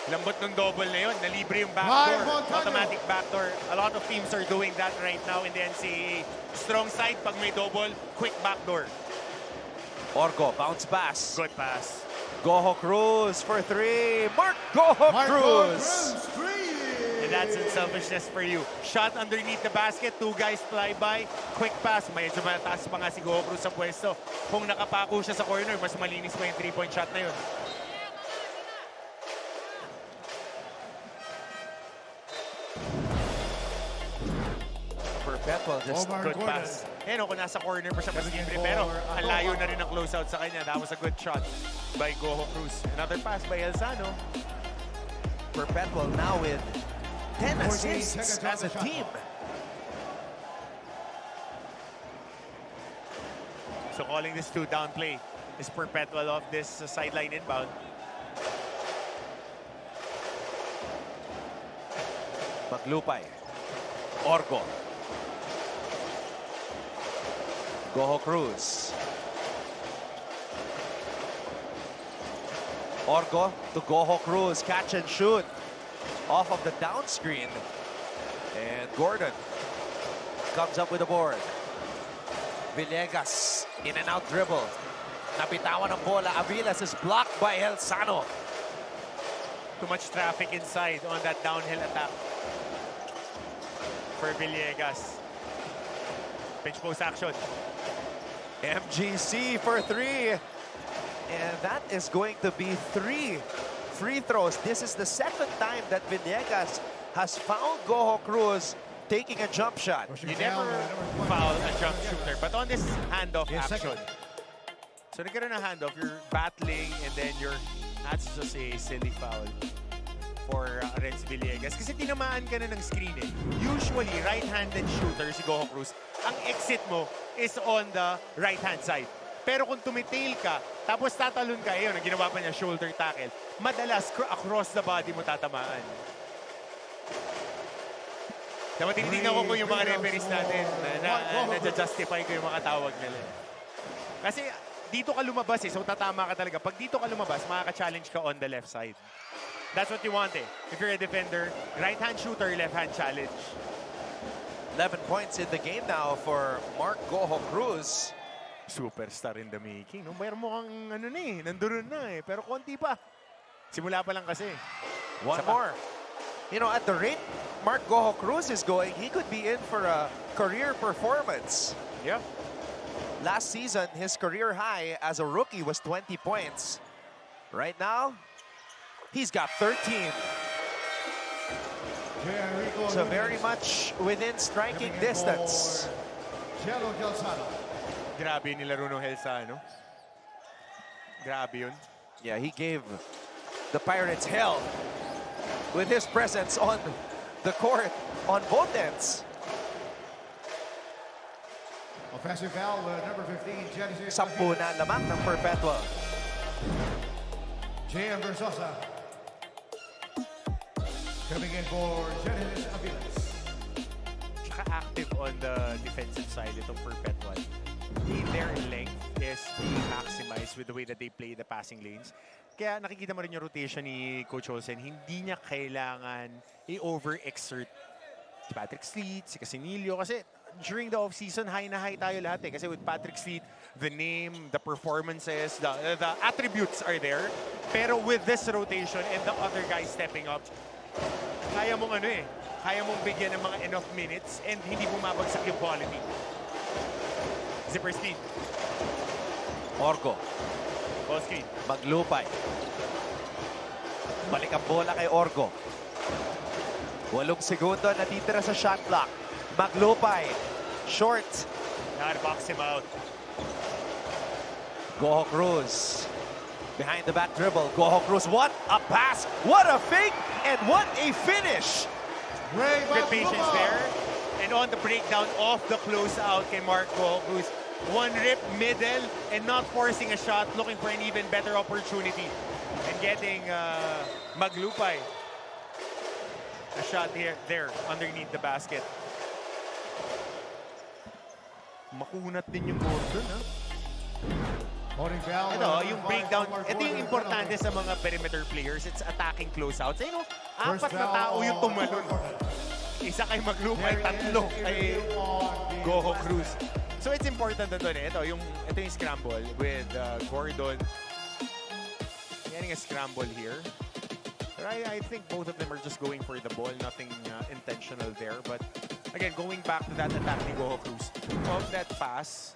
Lambot ng double na yun. Nalibre yung backdoor. Automatic backdoor. A lot of teams are doing that right now in the NCAA. Strong side pag may double, quick backdoor. Orgo, bounce pass. Good pass. Goho Cruz for 3. Mark Goho Cruz. And that's unselfishness for you. Shot underneath the basket, 2 guys fly by, quick pass. Medyo mataas pa nga si Goho Cruz sa pwesto. Kung nakapako siya sa corner, mas malinis pa yung 3-point shot na yun. Perpetual just good pass. Eh no, kung nasa corner pa siya, mas libre. Pero ang layo na rin ang closeout sa kanya. That was a good shot by Goho Cruz. Another pass by Helsano. Perpetual now with 10 assists as a team. So calling this 2-down play is Perpetual off this sideline inbound. Maglupay. Orgo. Goho Cruz. Orgo to Goho Cruz. Catch and shoot. Off of the down screen. And Gordon comes up with the board. Villegas, in and out dribble. Napitawan ng bola. Avilas is blocked by Helsano. Too much traffic inside on that downhill attack for Villegas. Pinch post action. MGC for 3. And that is going to be 3 free throws. This is the second time that Villegas has found Goho Cruz taking a jump shot. You never foul a jump shooter, but on this handoff action. So nagkaroon ng handoff, you're battling and then that's just a silly foul. for Renz Villegas kasi tinamaan ka na ng screen eh. Usually, right-handed shooter si Goho Cruz, ang exit mo is on the right-hand side. Pero kung tumitail ka, tapos tatalon ka, yun, ang ginawa pa niya, shoulder tackle, madalas across the body mo tatamaan. Dapat tinitingnan ko kung yung mga referees natin na justify ko yung mga tawag nila. Kasi dito ka lumabas eh, so tatama ka talaga. Pag dito ka lumabas, makaka-challenge ka on the left side. That's what you want eh. If you're a defender, right-hand shooter, left-hand challenge. 11 points in the game now for Mark Goho Cruz. Superstar in the making. No? Mayroon mo kang ano na eh, nandoon na eh. Pero konti pa. Simula pa lang kasi. One more. You know, at the rate Mark Goho Cruz is going, he could be in for a career performance. Yep. Last season, his career high as a rookie was 20 points. Right now, he's got 13. So very much within striking distance. Grabe nilaro ng Helsano. Grabe yun. Yeah, he gave the Pirates hell with his presence on the court on both ends. Offensive foul, number 15, Genesis. 10 na lamang ng Perpetual. J.M. Versosa. Coming in for Genesis Aviles. Tsaka active on the defensive side itong Perpetual. Their length is being maximized with the way that they play the passing lanes. Kaya nakikita mo rin yung rotation ni Coach Olsen, hindi niya kailangan i-overexert si Patrick Sleet, si Casinillo. Kasi during the offseason, high na high tayo lahat eh. Kasi with Patrick Sleet, the name, the performances, the attributes are there. Pero with this rotation and the other guys stepping up, kaya mong ano eh, kaya mong bigyan ng mga enough minutes and hindi bumabagsak yung quality. Zipper speed. Orgo. Ball screen. Maglupay. Balik ang bola kay Orgo. 8 segundo natitira sa shot clock. Maglupay. Short. Gotta box him out. Goho Cruz. Behind the back dribble. Goho Cruz. What a pass. What a fake. And what a finish. Good patience there. And on the breakdown of the closeout kay Mark Goho Cruz. One rip middle and not forcing a shot, looking for an even better opportunity. And getting Maglupay a shot there underneath the basket. Makunat din yung Gordon, ha? Ito, yung breakdown. Ito yung importante sa mga perimeter players. It's attacking closeouts. You know, 4 na tao yung tumalon. Isa kay Maglupay, 3 kay Goho Cruz. So it's important na doon eh. Ito yung scramble with Gordon. Getting a scramble here. But I think both of them are just going for the ball. Nothing intentional there. But again, going back to that attack ni Goho Cruz. Of that pass,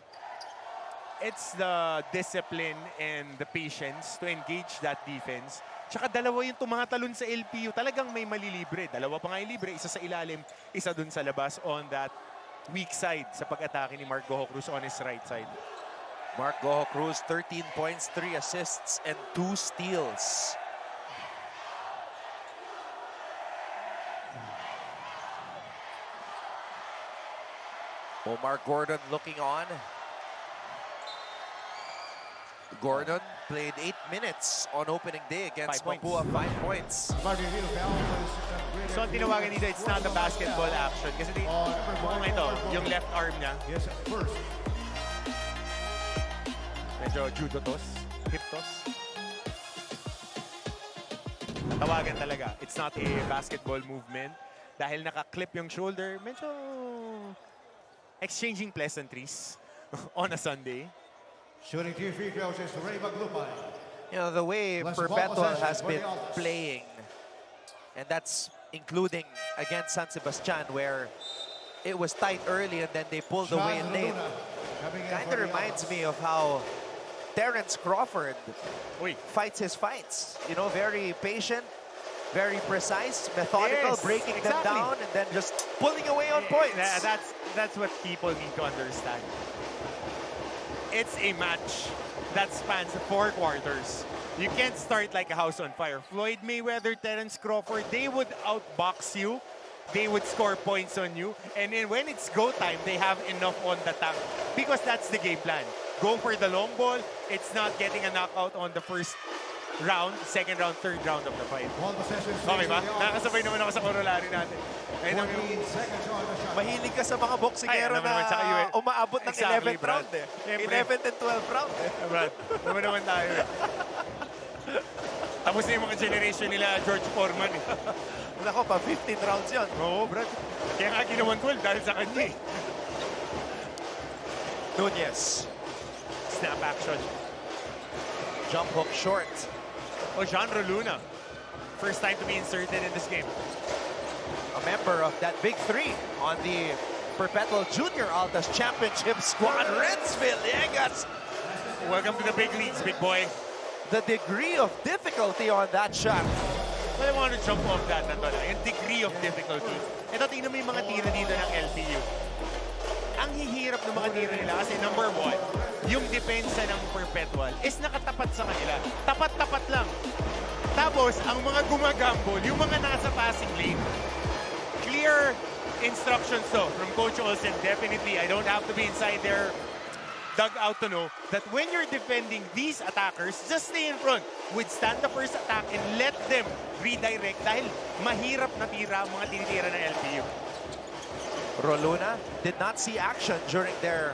it's the discipline and the patience to engage that defense. Tsaka dalawa yung tumatalon sa LPU. Talagang may malilibre. Dalawa pa nga yung libre. Isa sa ilalim, isa dun sa labas on that weak side sa pag-atake ni Mark Goho Cruz on his right side. Mark Goho Cruz, 13 points, 3 assists, and 2 steals. Omar Gordon looking on. Gordon played 8 minutes on opening day against 5 points. Papua, 5 points. So ang tinawagan dito, it's not a basketball action. Kasi mukhang ito, yung left arm niya. Medyo judo toss, hip toss. Tawagan talaga. It's not a basketball movement. Dahil naka-clip yung shoulder, medyo exchanging pleasantries on a Sunday. Shooting 2 free throws is Ray Maglupay. You know, the way Perpetual has been playing, and that's including against San Sebastian, where it was tight early and then they pulled away late. Kind of reminds me of how Terrence Crawford fights his fights. You know, very patient, very precise, methodical, breaking them down and then just pulling away on points. That's what people need to understand. It's a match that spans 4 quarters. You can't start like a house on fire. Floyd Mayweather, Terence Crawford, they would outbox you. They would score points on you. And then when it's go time, they have enough on the tank. Because that's the game plan. Go for the long ball. It's not getting a knockout on the first round, second round, third round of the fight. One possession. Okay ba? Nakasabay naman ako sa corollary natin. Ayun ang 14 seconds on the shot. Mahilig ka sa mga boksingero Ay, naman, tsaka na umaabot ng Exactly, 11th round eh. Siyempre. 11th and 12th round eh. Brad, naman tayo. Tapos na yung mga generation nila, George Foreman. Nako, pa 15 rounds yun. Oo, Brad. Kaya nga ginawan 12 dahil sa kanya eh. Nunez. Snap action. Jump hook short. Jean Roluna. First time to be inserted in this game. A member of that big three on the Perpetual Junior Altas Championship squad, Renz Villegas. Welcome to the big leagues, big boy. The degree of difficulty on that shot. Well, I want to jump off that, Nandola. Yung degree of difficulty. Ito, tingnan mo yung mga tira dito ng LPU. Ang hihirap ng mga tira nila kasi number one, yung depensa ng Perpetual is nakatapat sa kanila. Tapat-tapat lang. Tapos, ang mga gumagambol, yung mga nasa passing lane, clear instructions to from Coach Olsen. Definitely, I don't have to be inside their dugout to know that when you're defending these attackers, just stay in front. Withstand the first attack and let them redirect dahil mahirap na tira ang mga tinitira ng LPU. Roluna did not see action during their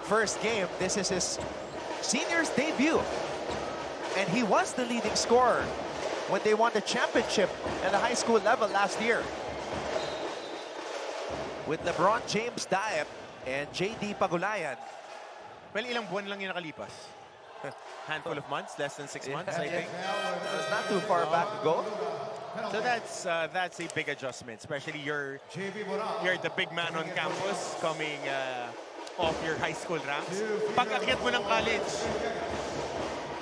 first game. This is his senior's debut. And he was the leading scorer when they won the championship at the high school level last year. With LeBron James Diep and JD Pagulayan. Well, ilang buwan lang yung nakalipas. Handful of months, less than 6 months, I think. It's not too far back to go. So that's a big adjustment, especially you're the big man on campus coming off your high school ranks. Pag-akyat mo ng college,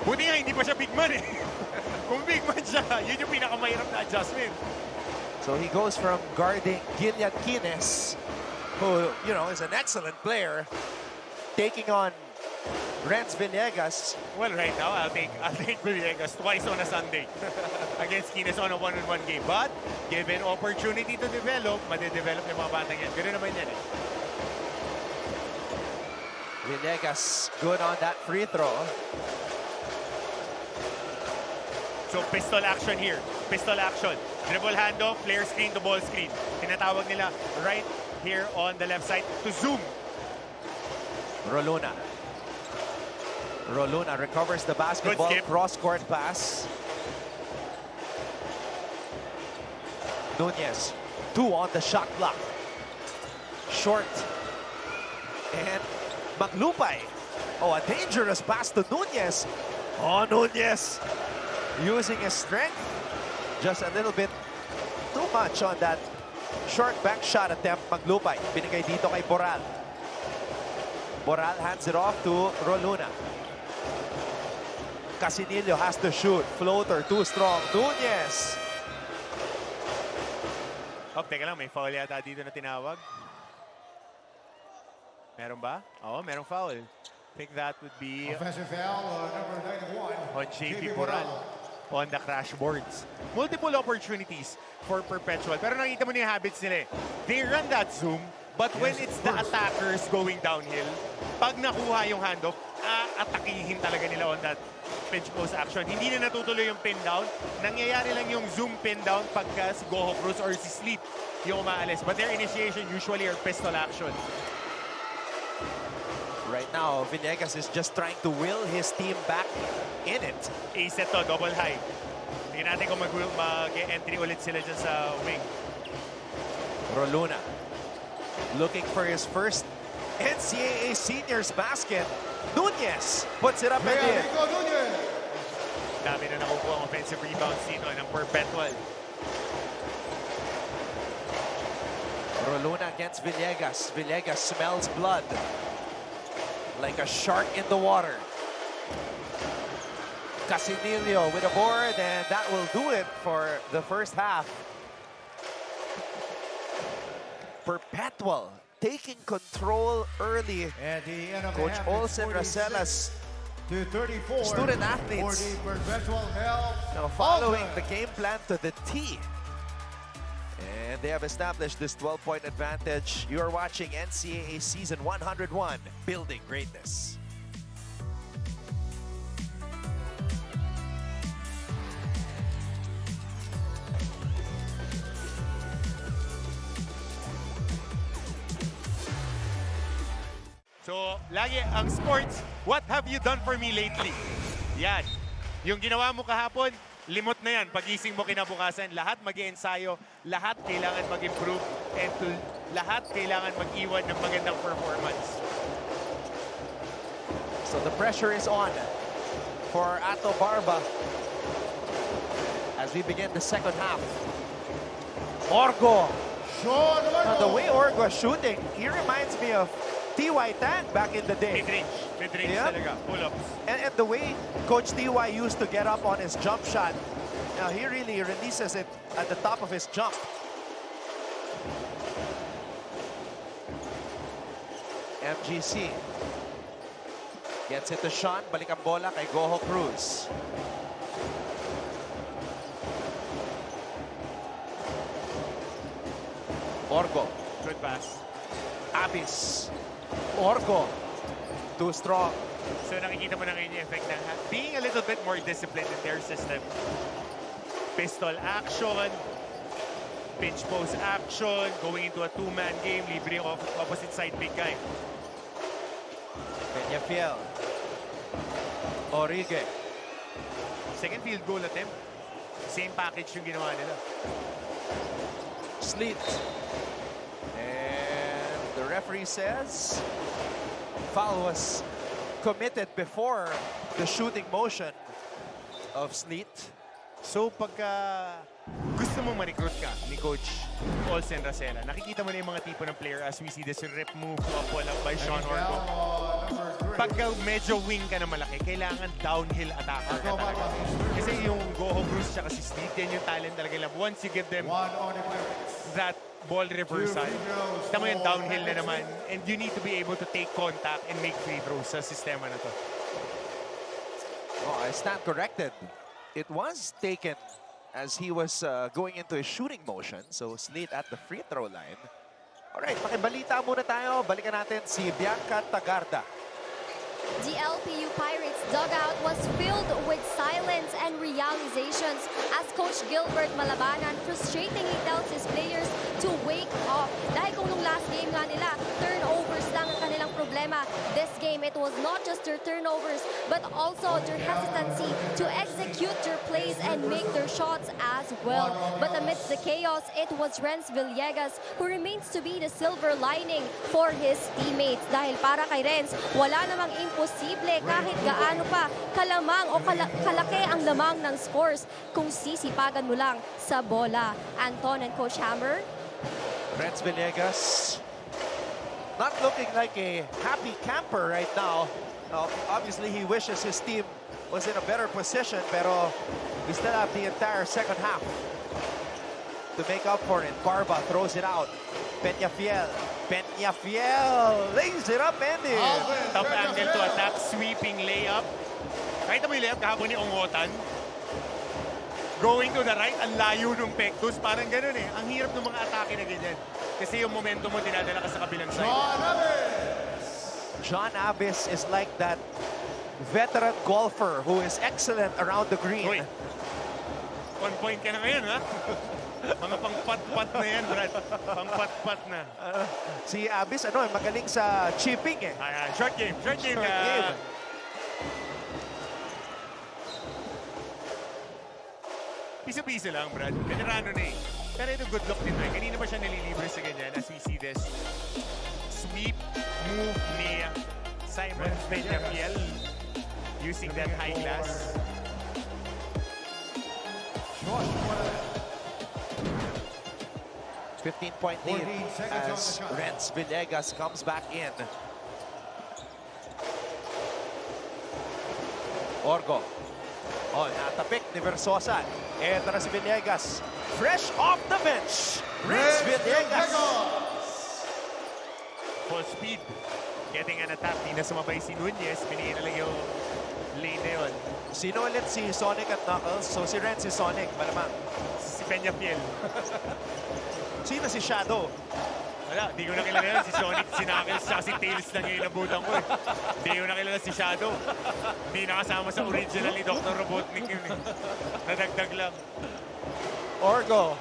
buti nga hindi pa siya big man eh. Kung big man siya, yun yung pinakamahirap na adjustment. So he goes from guarding Gillian Quines, who, you know, is an excellent player, taking on Renz Villegas. Well, right now, I'll take Villegas twice on a Sunday against Quines on a one-on-one game. But, given opportunity to develop, madidevelop yung mga batang yan. Ganoon naman yan eh. Villegas good on that free throw. So, pistol action here. Pistol action. Dribble handoff, player screen to ball screen. Tinatawag nila right here on the left side to zoom. Roluna recovers the basketball, cross-court pass. Nunez, 2 on the shot clock. Short. And Maglupay. Oh, a dangerous pass to Nunez. Oh, Nunez using his strength. Just a little bit too much on that short back shot attempt. Maglupay, binigay dito kay Boral. Boral hands it off to Roluna. Casinillo has to shoot. Floater, too strong. Nunez. Oh, teka lang, may foul yata dito na tinawag. Meron ba? Oo, merong foul. I think that would be Offensive foul, number 91. on JP Boral on the crash boards. Multiple opportunities for Perpetual. Pero nakita mo na yung habits nila eh. They run that zoom, but when it's the attackers going downhill, pag nakuha yung handoff, atakihin talaga nila on that pinch post action. Hindi na natutuloy yung pin down. Nangyayari lang yung zoom pin down pagka si Goho Cruz or si Sleep yung umaalis. But their initiation usually are pistol action. Right now, Villegas is just trying to will his team back in it. Ace to, double high. Tingnan natin kung mag-entry ulit sila dyan sa wing. Roluna looking for his first NCAA seniors basket. Nunez puts it up and in. Dami na nakukuha ang offensive rebounds dito ng Perpetual. Roluna against Villegas. Villegas smells blood like a shark in the water. Casinillo with a board, and that will do it for the first half. Perpetual taking control early. At the end of Coach the half, Olsen it's 46. Racelas to 34 Student for athletes the Perpetual now following Altas. the game plan to the T. And they have established this 12-point advantage. You are watching NCAA Season 101, Building Greatness. So, lagi ang sports, what have you done for me lately? Yan. Yung ginawa mo kahapon, limot na yan. Pagising mo kinabukasan, lahat mag-iensayo, lahat kailangan mag-improve, and lahat kailangan mag-iwan ng magandang performance. So the pressure is on for Ato Barba as we begin the second half. Orgo. Sean Now, the Orgo. way Orgo is shooting, he reminds me of T.Y. Tang back in the day. Mid-range Yeah. talaga, pull-ups. And the way Coach T.Y. used to get up on his jump shot, now he really releases it at the top of his jump. MGC gets it to Sean. Balik ang bola kay Goho Cruz. Orgo. Good pass. Abis. Orgo. Too strong. So nakikita mo na ngayon yung effect ng being a little bit more disciplined in their system. Pistol action, pinch post action, going into a two-man game, libre yung opposite side big guy. Peñafiel. Origue. Second field goal attempt. Same package yung ginawa nila. Sleet. And the referee says foul was committed before the shooting motion of Sleet. So pagka gusto mo ma-recruit ka ni Coach Olsen Racela, nakikita mo na yung mga tipo ng player as we see this rip move to a pull-up by Sean Orgo. Pagka medyo wing ka na malaki, kailangan downhill attacker ka talaga. Kasi yung Goho Cruz tsaka si Sleet, yan yung talent talaga nila. Once you give them that ball reversal, tama yung downhill na naman. And you need to be able to take contact and make free throws sa sistema na to. Oh, I stand corrected. It was taken as he was going into a shooting motion. So Sleet at the free throw line. Alright, makibalita muna tayo. Balikan natin si Bianca Tagarda. The LPU Pirates dugout was filled with silence and realizations as Coach Gilbert Malabanan frustratingly tells his players to wake up. Dahil kung nung last game nga nila, turnovers lang ang kanilang problema. This game, it was not just their turnovers, but also their hesitancy to execute their plays and make their shots as well. But amidst the chaos, it was Renz Villegas who remains to be the silver lining for his teammates. Dahil para kay Renz, wala namang imposible kahit gaano pa kalamang o kalaki ang lamang ng scores kung sisipagan mo lang sa bola. Anton and Coach Hammer. Renz Villegas not looking like a happy camper right now. Obviously, he wishes his team was in a better position, pero we still have the entire second half to make up for it. Barba throws it out. Peñafiel. Peñafiel lays it up, Andy. Tough angle to attack, sweeping layup. Kahit mo yung layup kahapon ni Ongotan. Going to the right, ang layo ng Pectus. Parang ganun eh. Ang hirap ng mga atake na ganyan. Kasi yung momentum mo dinadala ka sa kabilang side. John Abis is like that veteran golfer who is excellent around the green. Uy, on point ka na ngayon, ha? Mga pang-pat-pat na yan, Brad. Pang-pat-pat na. Si Abis, magaling sa chipping eh. Short game. Short game. Piso-piso lang, Brad. Veterano na eh. Pero ito good luck din. Kanina ba siya nalilibre sa ganyan as we see this sweep move ni Simon Peñafiel using that high glass. 15-point lead as Renz Villegas comes back in. Orgo. Oh, natapik ni Versosa. Eto na si Villegas. Fresh off the bench. Renz Villegas. Full speed. Getting an attack. Di na sumabay si Nunez. Pinigyan na lang yung lane na yun. Sino ulit si Sonic at Knuckles? So si Ren si Sonic, malamang. Si Peñafiel. Sino si Shadow? Wala, di ko na kilala yun. Si Sonic, si Knuckles, saka si Tails lang yung inabutan ko eh. Di ko na kilala si Shadow. Hindi nakasama sa original ni Dr. Robotnik yun eh. Nadagdag lang. Orgo.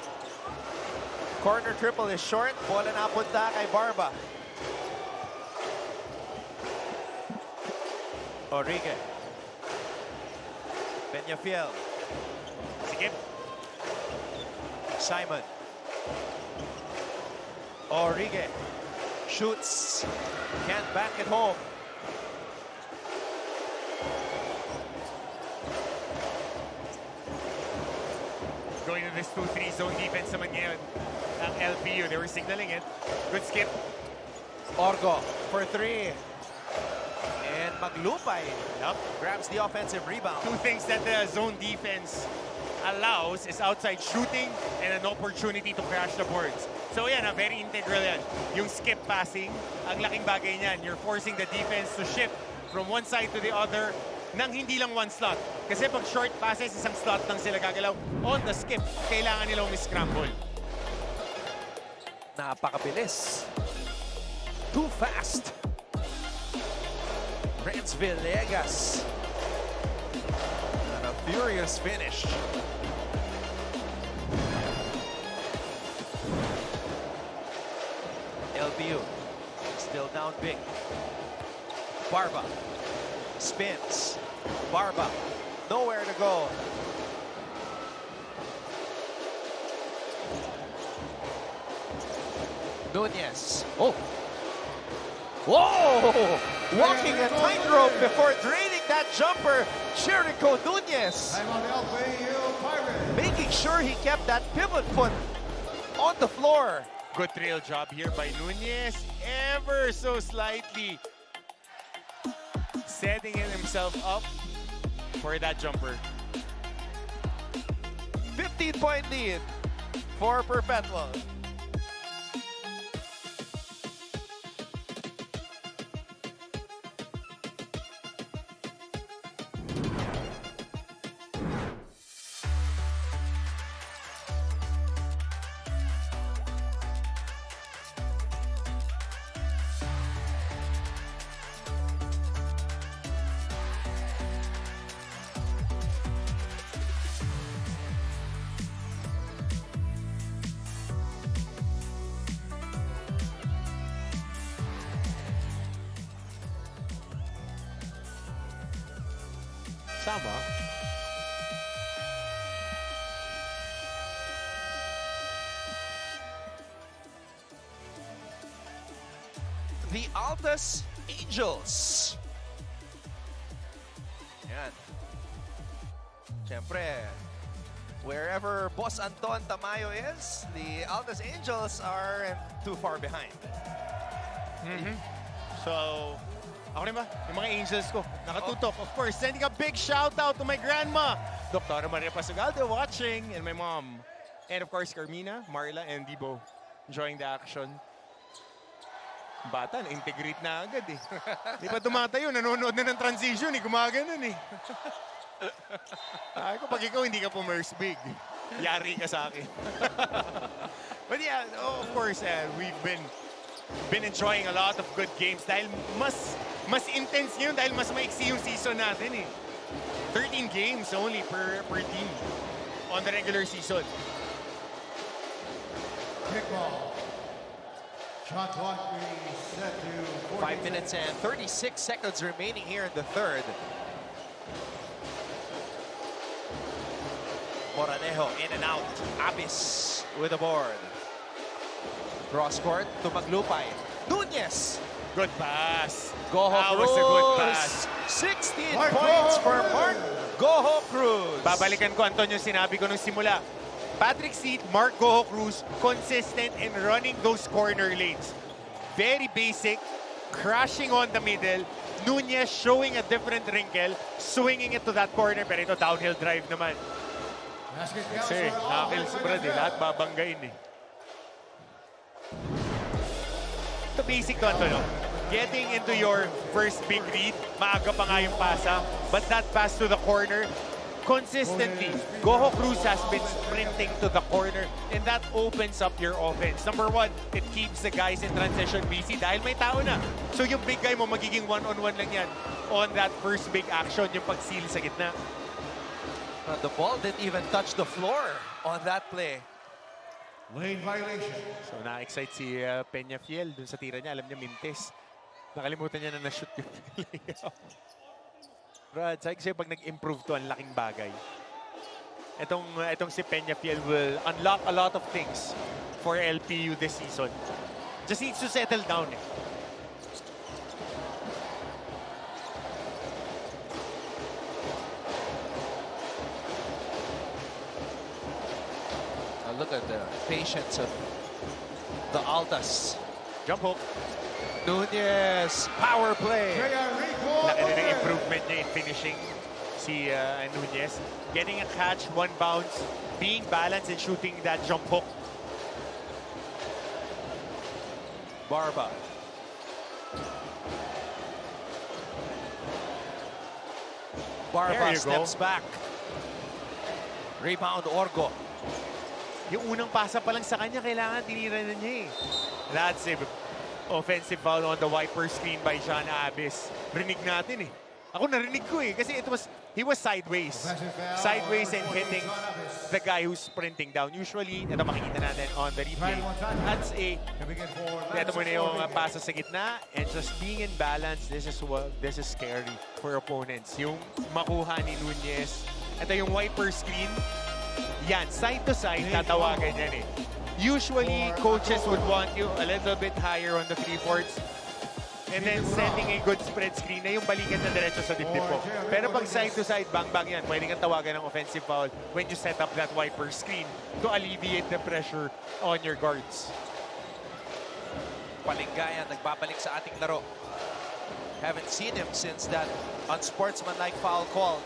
Corner triple is short. Bola na punta kay Barba. Orige. Peñafiel. Sige. Simon. Orige. Shoots. Can't back it home. Going to this 2-3 zone defense naman ngayon. Ang LPU, they were signaling it. Good skip. Orgo for three. And Maglupay Yup. grabs the offensive rebound. Two things that the zone defense allows is outside shooting and an opportunity to crash the boards. So yan, very integral yan. Yung skip passing, ang laking bagay niyan. You're forcing the defense to shift from one side to the other nang hindi lang one slot. Kasi pag short passes, isang slot lang sila gagalaw. On the skip, kailangan nilang scramble. Napakabilis. Too fast. Renz Villegas. And a furious finish. LPU still down big. Barba spins. Barba nowhere to go. Nunez. Oh. Whoa! Walking a tightrope before draining that jumper. Jericho Nunez. Time on the LPU Pirates. Making sure he kept that pivot foot on the floor. Good trail job here by Nunez. Ever so slightly setting himself up for that jumper. 15-point lead for Perpetual. Sama. The Altas Angels. Yan. Siyempre, wherever Boss Anton Tamayo is, the Altas Angels aren't too far behind. So, ako rin ba? Yung mga angels ko, nakatutok. Of course, sending a big shout out to my grandma, Dr. Maria Pasugalde, watching, and my mom. And of course, Carmina, Marla, and Debo enjoying the action. Bata, na-integrate na agad eh. Di ba tumatayo, nanonood na ng transition eh, gumaganon eh. Ay ko, pag ikaw hindi ka pumerse big, yari ka sa akin. But yeah, of course, we've been enjoying a lot of good games dahil mas intense ngayon dahil mas maiksi yung season natin eh. 13 games only per team on the regular season. Kickball. Shot clock is set to 5 minutes and 36 seconds remaining here in the third. Moranejo in and out. Abis with the board. Cross court to Maglupay. Nunez. Good pass. Goho That Cruz. was a good pass. 16 Mark points Goho for Cruz. Mark Goho Cruz. Babalikan ko, Anton, yung sinabi ko nung simula. Patrick Seat, Mark Goho Cruz, consistent in running those corner lanes. Very basic, crashing on the middle. Nunez showing a different wrinkle, swinging it to that corner. Pero ito, downhill drive naman. Basket Kasi, nakakil si Brad eh. Lahat babanggain eh. Ito basic to, Anton, no? Getting into your first big read, maaga pa nga yung pasa, But that pass to the corner, consistently, Goho Cruz has been sprinting to the corner, and that opens up your offense. Number one, it keeps the guys in transition busy dahil may tao na. So yung big guy mo, magiging one-on-one lang yan on that first big action, yung pag-seal sa gitna. The ball didn't even touch the floor on that play. Lane violation. So na-excite si Peñafiel dun sa tira niya. Alam niya, mintes. Nakalimutan niya na na-shoot yung layup. Brad, sabi ko sa'yo, pag nag-improve to, ang laking bagay. Itong si Peñafiel will unlock a lot of things for LPU this season. Just needs to settle down eh. Look at the patience of the Altas. Jump hook. Nunez, power play. Laki rin ang improvement niya in finishing si Nunez. Getting a catch, one bounce, being balanced and shooting that jump hook. Barba. Barba steps back. Rebound, Orgo. Yung unang pasa pa lang sa kanya, kailangan tinira na niya eh. That's it. Offensive foul on the wiper screen by John Abis. Rinig natin eh. Ako narinig ko eh. Kasi he was sideways. Sideways and hitting the guy who's sprinting down. Usually, ito makikita natin on the replay. That's ito mo na yung pasa sa gitna. And just being in balance, this is scary for opponents. Yung makuha ni Nunez. Ito yung wiper screen. Yan, side to side, tatawagan yan eh. Usually, coaches would want you a little bit higher on the 3/4 and then sending a good spread screen na yung balikan na diretso sa dibdib mo. Pero pag side to side, bang-bang yan, pwede kang tawagan ng offensive foul when you set up that wiper screen to alleviate the pressure on your guards. Palingayan, nagbabalik sa ating laro. Haven't seen him since that unsportsmanlike foul call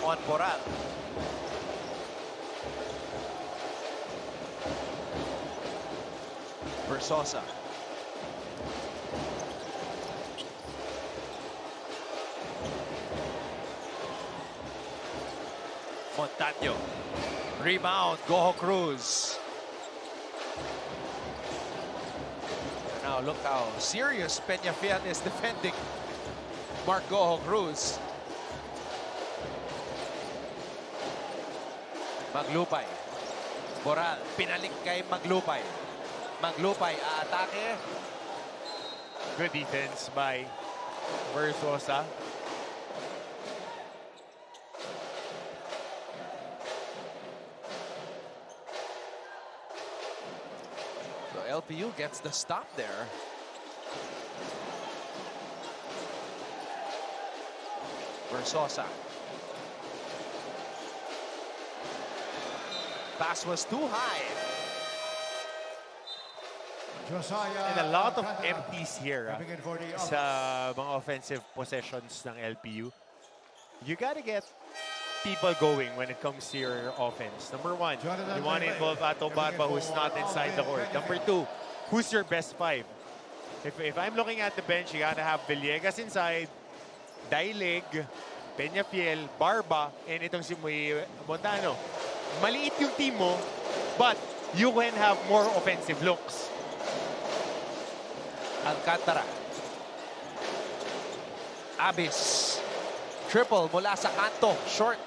on Boral. Versosa. Montaño. Rebound, Goho Cruz. Now look how serious Peñafiel is defending Mark Goho Cruz. Maglupay. Boral, pinalik kay Maglupay. Maglupay, aatake. Good defense by Versosa. So LPU gets the stop there. Versosa. Pass was too high. And a lot of empties here sa mga offensive possessions ng LPU. You gotta get people going when it comes to your offense. Number one, you want to involve Ato Barba who's not inside the court. Number two, who's your best five? If I'm looking at the bench, you gotta have Villegas inside, Dailig, Peñafiel, Barba, and itong si Montano. Maliit yung team mo, but you can have more offensive looks. Alcantara. Abis. Triple mula sa kanto. Short.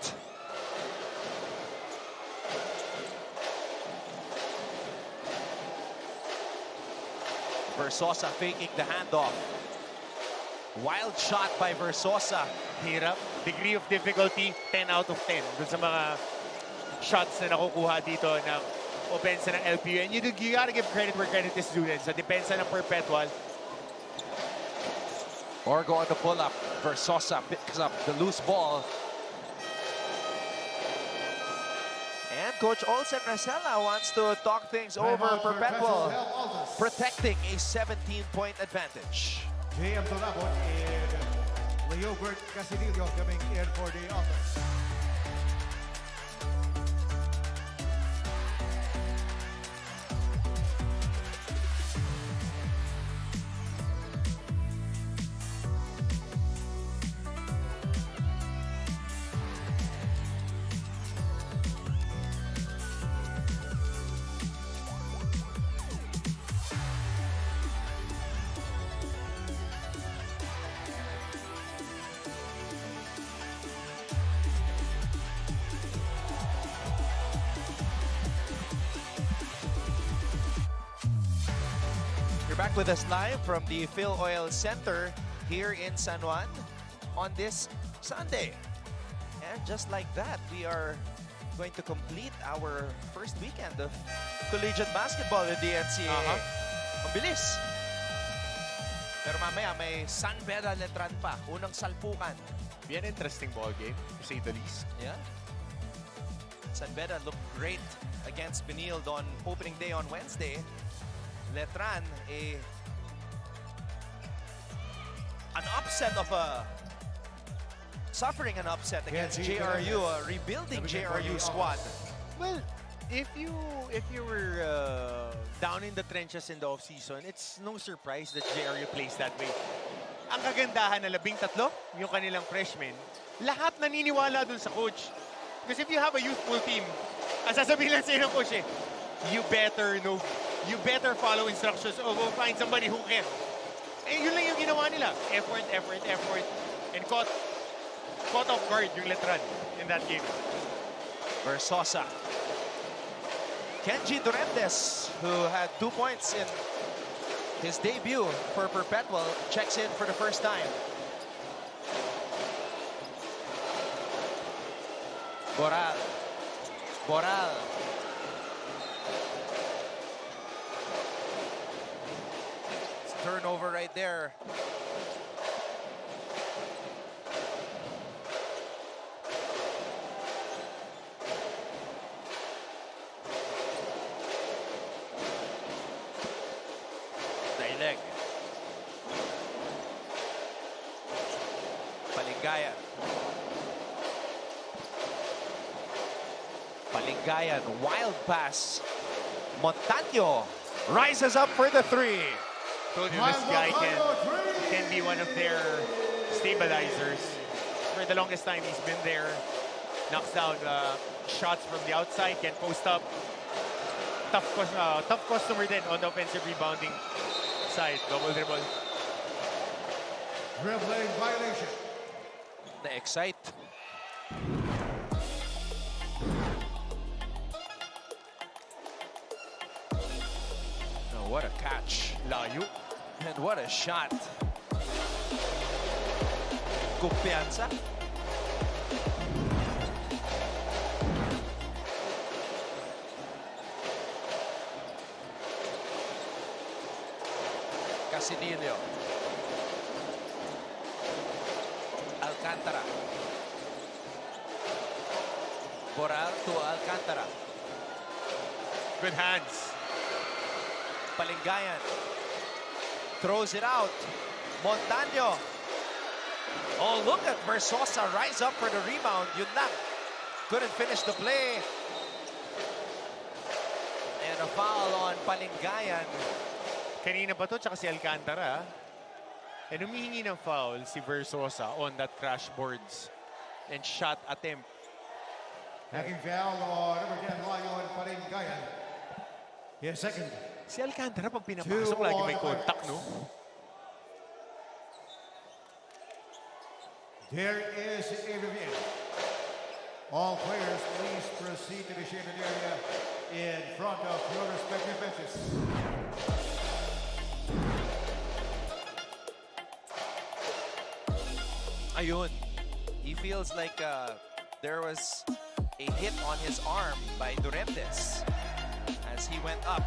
Versosa faking the handoff. Wild shot by Versosa. Hirap. Degree of difficulty, 10 out of 10. Dun sa mga shots na nakukuha dito ng opensa ng LPU. And you gotta give credit where credit is due. Sa depensa ng Perpetual. Orgo on the pull-up. Versosa picks up the loose ball. And Coach Olsen Rasella wants to talk things over Perpetual, protecting a 17-point advantage. JM Donabon and Leobert Casillo coming in for the Altas. back with us live from the Phil Oil Center here in San Juan on this Sunday. And just like that, we are going to complete our first weekend of collegiate basketball in the NCAA. Mabilis. Pero mamaya may San Beda Letran pa. Unang salpukan. Be an interesting ball game, to say the least. Yeah. San Beda looked great against Benilde on opening day on Wednesday. Letran, an upset of suffering an upset against JRU, a rebuilding JRU squad. Well, if you were down in the trenches in the offseason, it's no surprise that JRU plays that way. Ang kagandahan na 13, yung kanilang freshmen, lahat naniniwala dun sa coach. Because if you have a youthful team, ang sasabihin lang sa'yo ng coach you better know, you better follow instructions or go find somebody who can. Eh, yun lang yung ginawa nila. Effort, effort, effort. And caught off guard yung Letran in that game. Versosa. Kenji Duremdes, who had 2 points in his debut for Perpetual, checks in for the first time. Boral. It's a turnover right there. Daileg. Palingayan, wild pass. Montaño rises up for the three. Told you this guy can be one of their stabilizers. For the longest time, he's been there. Knocks down shots from the outside, can post up. Tough customer then on the offensive rebounding side. Double dribble. Dribbling violation. Na-excite. Oh, what a catch. Layo. And what a shot. Kumpiyansa. Casinillo. Alcantara. Boral to Alcantara. Good hands. Palingayan. Throws it out. Montaño. Oh, look at Versosa rise up for the rebound. Yun lang. Couldn't finish the play. And a foul on Palingayan. Kanina pa to, tsaka si Alcantara. And humihingi ng foul si Versosa on that crash boards and shot attempt. Hacking foul on number 10, Lion Palingayan. His second. Si Alcantara pag pinapasok, lagi may contact, no? There is a review. All players, please proceed to the shaded area in front of your respective benches. Ayun. He feels like there was a hit on his arm by Duremdes as he went up.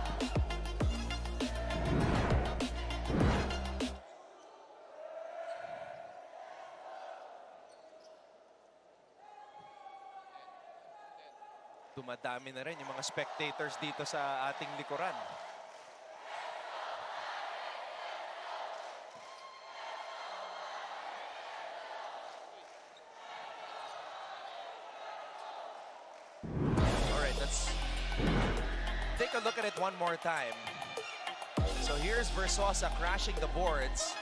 Dumadami na rin yung mga spectators dito sa ating likuran. All right, let's take a look at it one more time. So here's Versosa crashing the boards.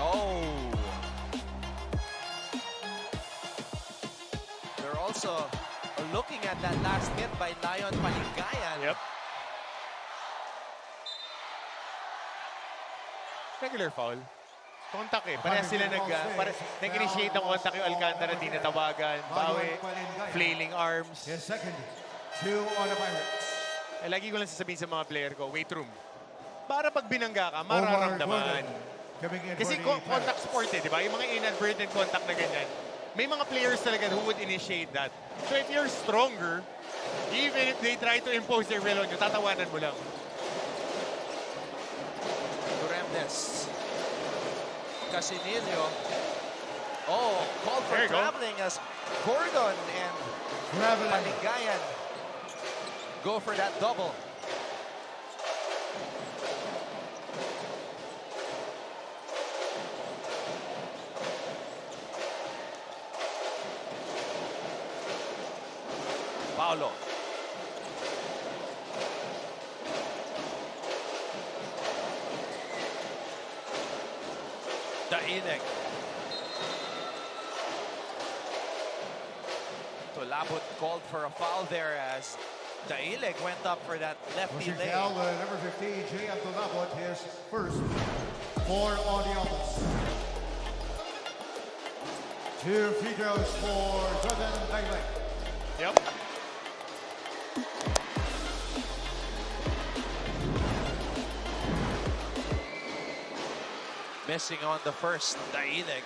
Oh. They're also looking at that last hit by Lion Palingayan. Yep. Regular foul. Contact eh. Parehas sila nag-initiate ng contact yung Alcantara, di natawagan. Bawi, flailing arms. His second, 2 on the Pirates. Eh, lagi ko lang sasabihin sa mga player ko, weight room. Para pag binangga ka, mararamdaman. Kasi contact sport eh, di ba? Yung mga inadvertent contact na ganyan. May mga players talaga who would initiate that. So if you're stronger, even if they try to impose their will on you, tatawanan mo lang. Duremnes. Casinillo. Oh, called for traveling as Gordon and Palingayan go for that double. Paulo. Daineg. Tolabot called for a foul there as Daineg went up for that lefty lane. Foul, number 15, J.M. Tolabot, his first 4 on the Altas. 2 free throws for Jordan Daineg. Yep. Missing on the first, Daineg.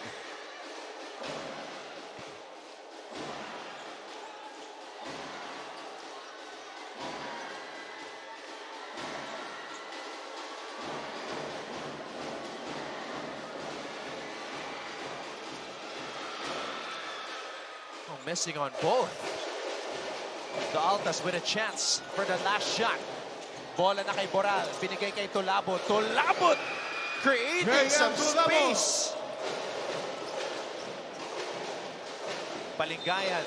Oh, missing on both. The Altas with a chance for the last shot. Bola na kay Boral, binigay kay Tolabot. Tolabot! Creating some space. Palingayan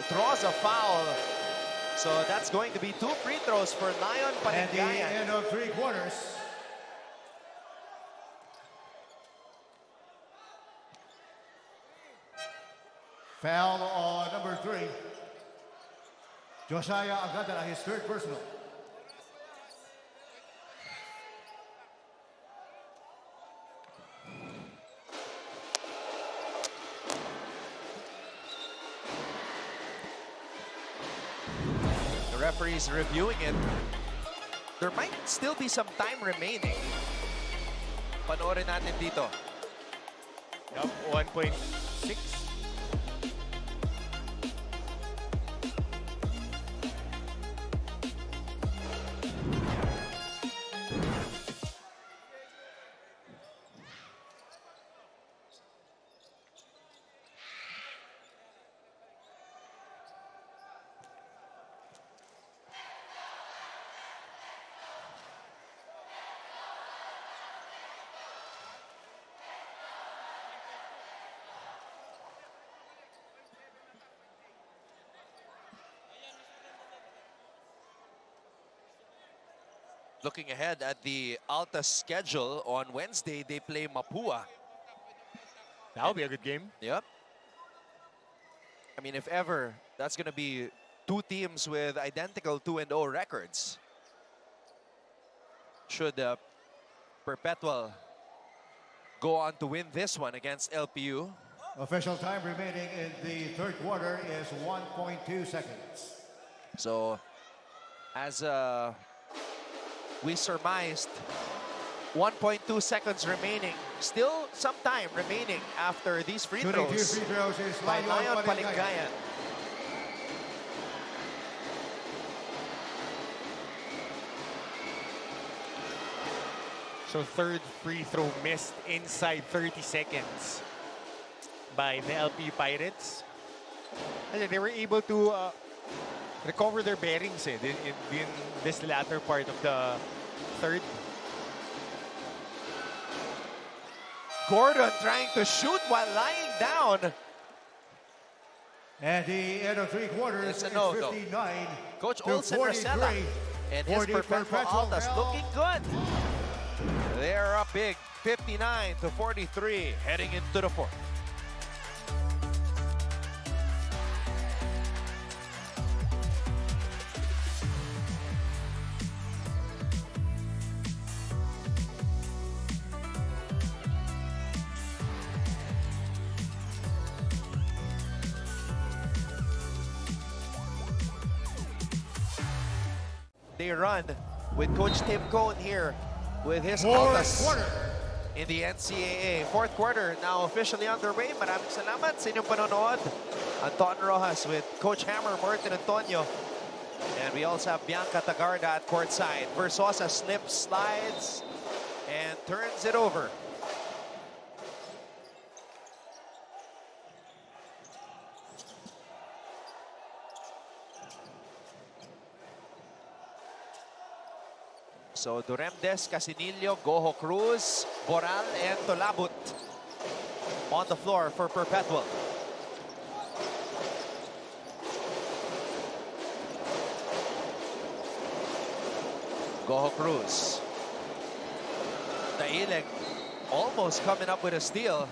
draws a foul. So that's going to be 2 free throws for Lion At the Palingayan. end of 3 quarters. Foul on number 3. Josiah Alcantara, his 3rd personal. Referees reviewing it. There might still be some time remaining. Panoorin natin dito. Yup, 1.6. Looking ahead at the Altas schedule, on Wednesday they play Mapua. That'll be a good game. Yep. I mean, if ever, that's going to be 2 teams with identical 2-0 records. Should Perpetual go on to win this one against LPU. Official time remaining in the 3rd quarter is 1.2 seconds. So, as we surmised, 1.2 seconds remaining. Still some time remaining after these free Shooting 2 throws free throws is by Lion Palingayan. So 3rd free throw missed inside 30 seconds by the LPU Pirates. They were able to recover their bearings in this latter part of the 3rd. Gordon trying to shoot while lying down. At the end of 3 quarters, It's a it's no, though. 59 Coach to Olsen 43 Rosella and his for the Perpetual Altas Bell. looking good. They're up big, 59 to 43, heading into the 4th. they run with Coach Tim Cohn here with his Fourth Altas quarter. in the NCAA. Fourth quarter now officially underway. Maraming salamat sa inyong panonood. Anton Rojas with Coach Hammer, Martin Antonio. And we also have Bianca Tagarda at courtside. Versosa slips, slides, and turns it over. So Duremdes, Casinillo, Goho Cruz, Boral, and Tolabut on the floor for Perpetual. Goho Cruz. Daileg almost coming up with a steal.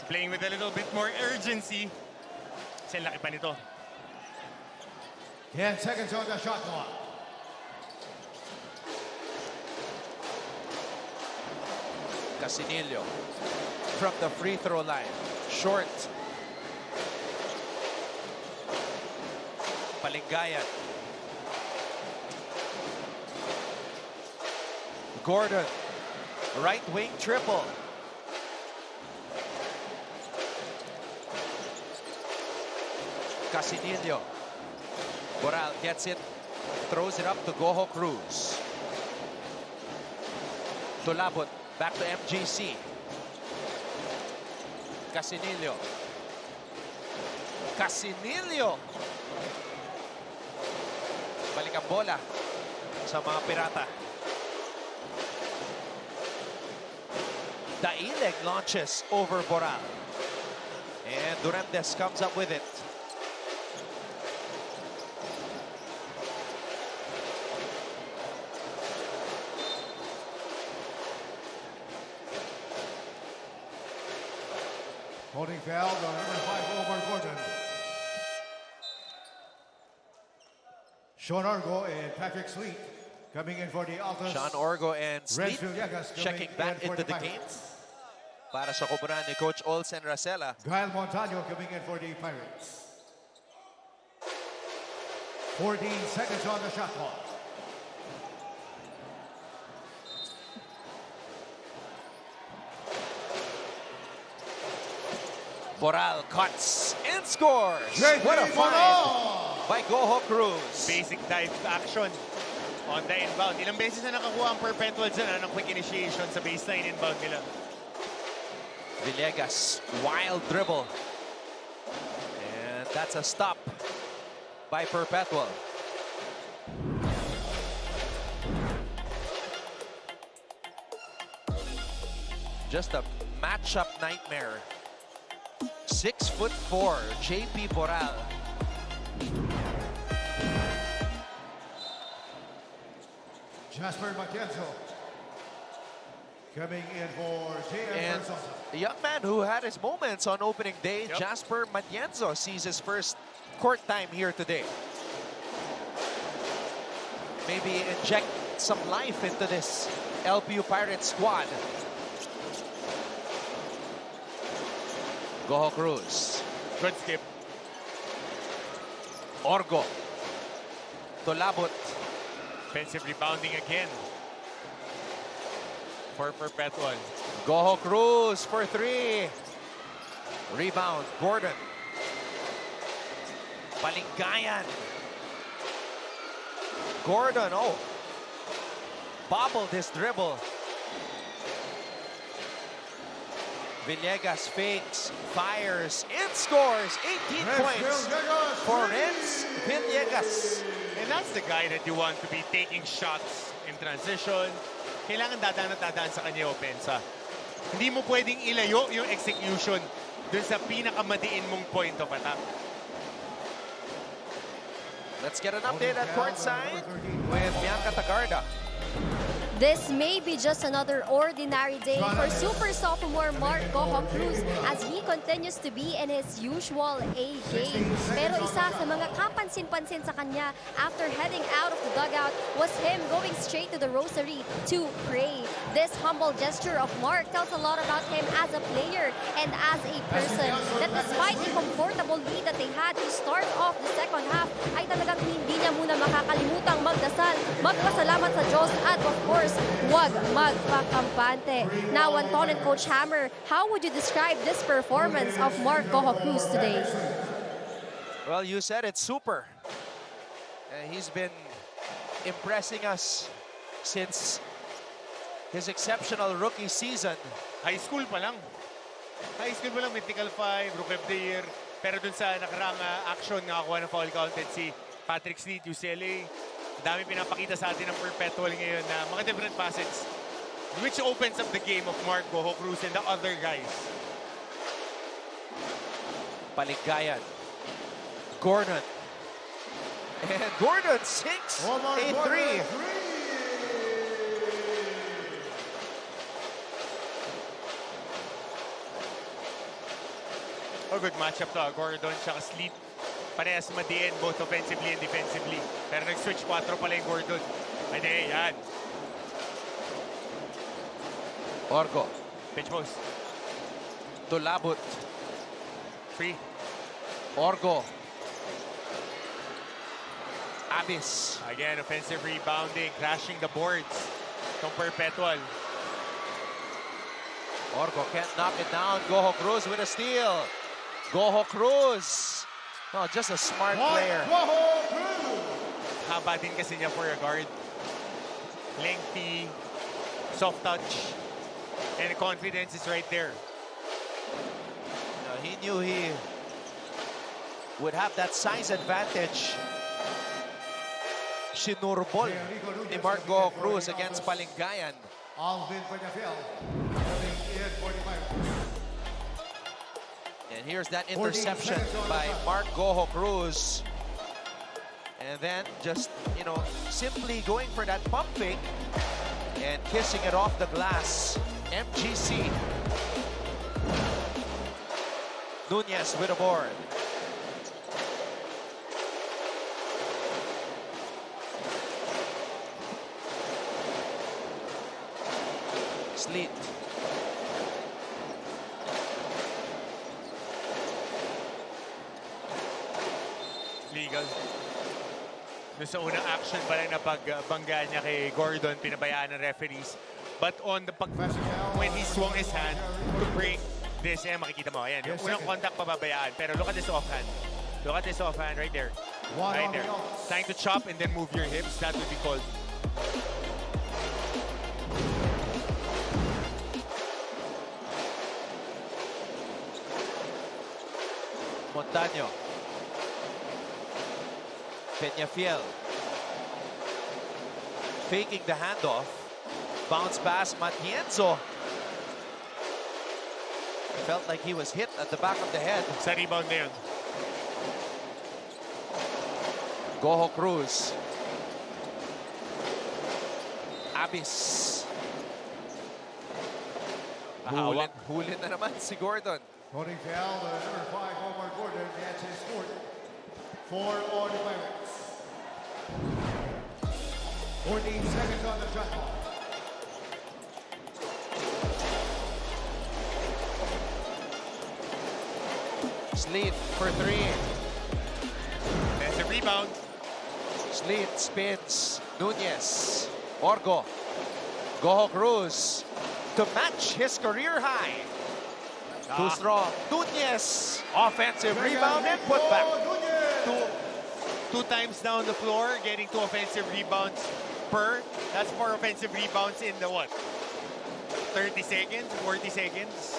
Playing with a little bit more urgency. Kasi laki pa nito. 10 seconds on the shot clock. Casinillo from the free throw line. Short. Palingayan. Gordon. Right wing triple. Casinillo. Boral gets it. Throws it up to Goho Cruz. Tolabut. Back to MGC. Casinillo. Casinillo. Balik ang bola sa mga Pirata. Daileg launches over Boral. And Duremdes comes up with it. Holding foul on number 5 over Gordon. Sean Argo and Patrick Sweet coming in for the Altas. Sean Orgo and Sleet Villegas coming checking back in for into the the game. Pirates. Para sa kuburan ni Coach Olsen Racela. Gael Montaño coming in for the Pirates. 14 seconds on the shot clock. Boral cuts and scores. JP What a find Boral! by Goho Cruz. Basic dive action on the inbound. Ilang beses na nakakuha ang Perpetual dyan ng quick initiation sa baseline inbound nila. Villegas, wild dribble. And that's a stop by Perpetual. Just a matchup nightmare. 6'4", JP Boral. Jasper Matienzo coming in for JM And Versosa. the young man who had his moments on opening day, Yep. Jasper Matienzo, sees his first court time here today. Maybe inject some life into this LPU Pirates squad. Goho Cruz. Good skip. Orgo. Tolabut. Offensive rebounding again for Perpetual. Goho Cruz for three. Rebound, Gordon. Palingayan. Gordon, oh. Bobbled his dribble. Villegas fakes, fires, and scores 18 points for Renz Villegas. And that's the guy that you want to be taking shots in transition. Kailangan dadaan at dadaan sa kanya yung opensa. Hindi mo pwedeng ilayo yung execution dun sa pinakamadiin mong point of attack. Let's get an update at courtside with Bianca Tagarda. This may be just another ordinary day for super sophomore Mark Goho Cruz as he continues to be in his usual A game. Pero isa sa mga kapansin-pansin sa kanya after heading out of the dugout was him going straight to the rosary to pray. This humble gesture of Mark tells a lot about him as a player and as a person, that despite the comfortable lead that they had to start off the second half, ay talagang hindi niya muna makakalimutang magdasal, magpasalamat sa Diyos at of course, huwag magpakampante. Now, Anton and Coach Hammer, how would you describe this performance of Mark Goho Cruz today? Well, you said it's super. He's been impressing us since his exceptional rookie season. High school pa lang. High school pa lang, Mythical 5, Rookie of the Year. Pero dun sa nakarang action, nakakuha ng foul counted si Patrick Sleet, UCLA. Dami pinapakita sa atin ng Perpetual ngayon na mga different facets, which opens up the game of Mark Goho Cruz and the other guys. Paliggayan. Gordon. And Gordon sinks a three. A good matchup to. Gordon tsaka Sleet. Parehas madiin both offensively and defensively. Pero nag-switch 4 pala yung Gordon. Ay, yan. Orgo. Pitch post. Tulabut. Free. Orgo. Abis. Again, offensive rebounding, crashing the boards from Perpetual. Orgo can't knock it down. Goho Cruz with a steal. Goho Cruz. No, just a smart player. Haba din kasi niya for a guard. Lengthy, soft touch, and confidence is right there. He knew he would have that size advantage. Sinurbol ni Mark Goho Cruz against Paliggayan. Alvin Peñafiel, coming in for the Pirates. And here's that interception by Mark Goho Cruz. And then just, simply going for that pump fake and kissing it off the glass. MGC. Nunez with a board. Sleet. Legal. Doon sa unang action pa lang na pagbangga niya kay Gordon, pinabayaan ng referees. But on the when he swung his hand to bring this, makikita mo, ayan, yung unang contact pababayaan. Pero look at this offhand. Look at this offhand right there. Right there. Trying to chop and then move your hips, that would be called. Montaño. Peñafiel. Faking the handoff. Bounce pass, Matienzo. Felt like he was hit at the back of the head. Sa rebound na yun. Goho Cruz. Abis. Hulin na naman si Gordon. Holding foul, number 5, Omar Gordon, gets his fourth. 4 on the Pirates. 14 seconds on the shot clock. Sleet for 3. There's a rebound. Sleet spins. Nunez. Orgo. Goho Cruz to match his career high. Too strong. Nunez. Offensive rebound and put back. Two times down the floor, getting 2 offensive rebounds per. That's 4 offensive rebounds in the what? 30 seconds, 40 seconds.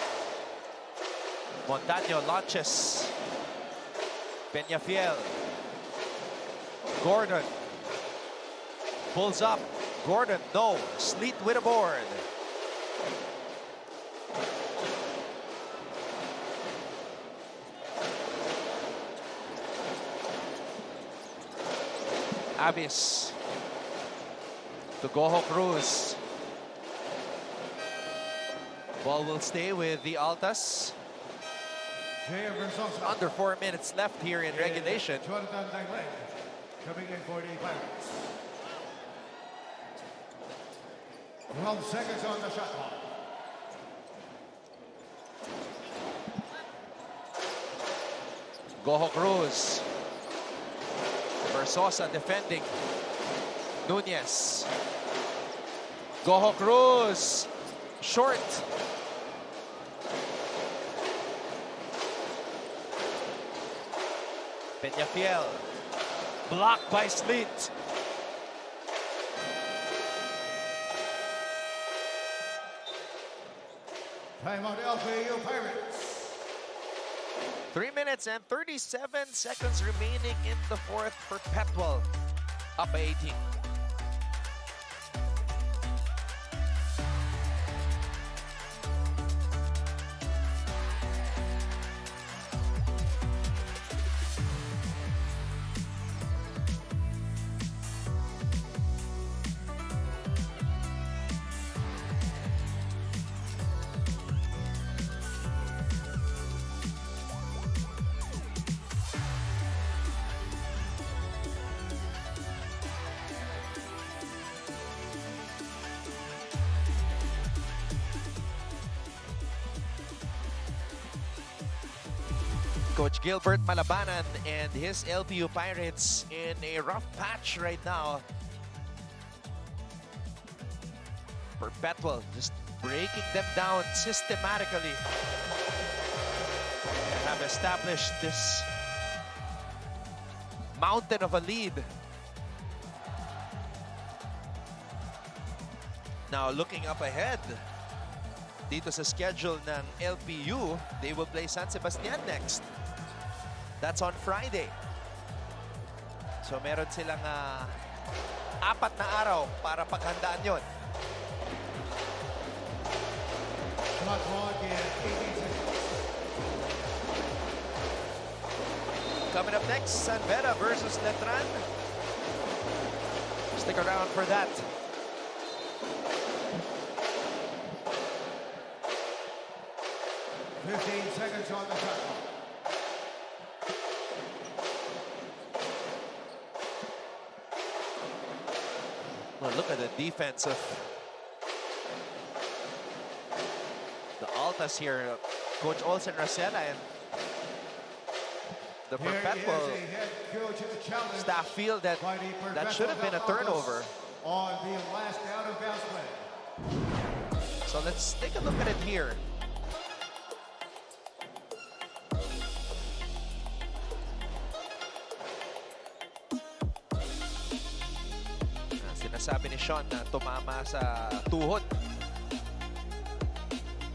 Montaño launches. Peñafiel. Gordon. Pulls up. Gordon, no. Sleet with a board. Abis to Goho Cruz. Ball will stay with the Altas. Under 4 minutes left here in regulation. Jonathan Dangling coming in for the Pirates. 12 seconds on the shot clock. Goho Cruz. Versosa defending. Nunez. Goho Cruz. Short. Peñafiel. Blocked by Sleet. Timeout LPU Pirates. 3 minutes and 37 seconds remaining in the fourth. Perpetual up by 18. Coach Gilbert Malabanan and his LPU Pirates in a rough patch right now. Perpetual just breaking them down systematically. They have established this mountain of a lead. Now looking up ahead, dito sa schedule ng LPU, they will play San Sebastian next. That's on Friday. So meron silang 4 na araw para paghandaan yun. Shot clock in 18 seconds. Coming up next, San Vera versus Letran. Stick around for that. Seconds on the shot clock. Well, look at the defense of the Altas here. Coach Olsen Racela and the Perpetual staff feel that that should have been a turnover. On the last out of bounds play. So let's take a look at it here. Sinasabi ni Sean na tumama sa tuhod.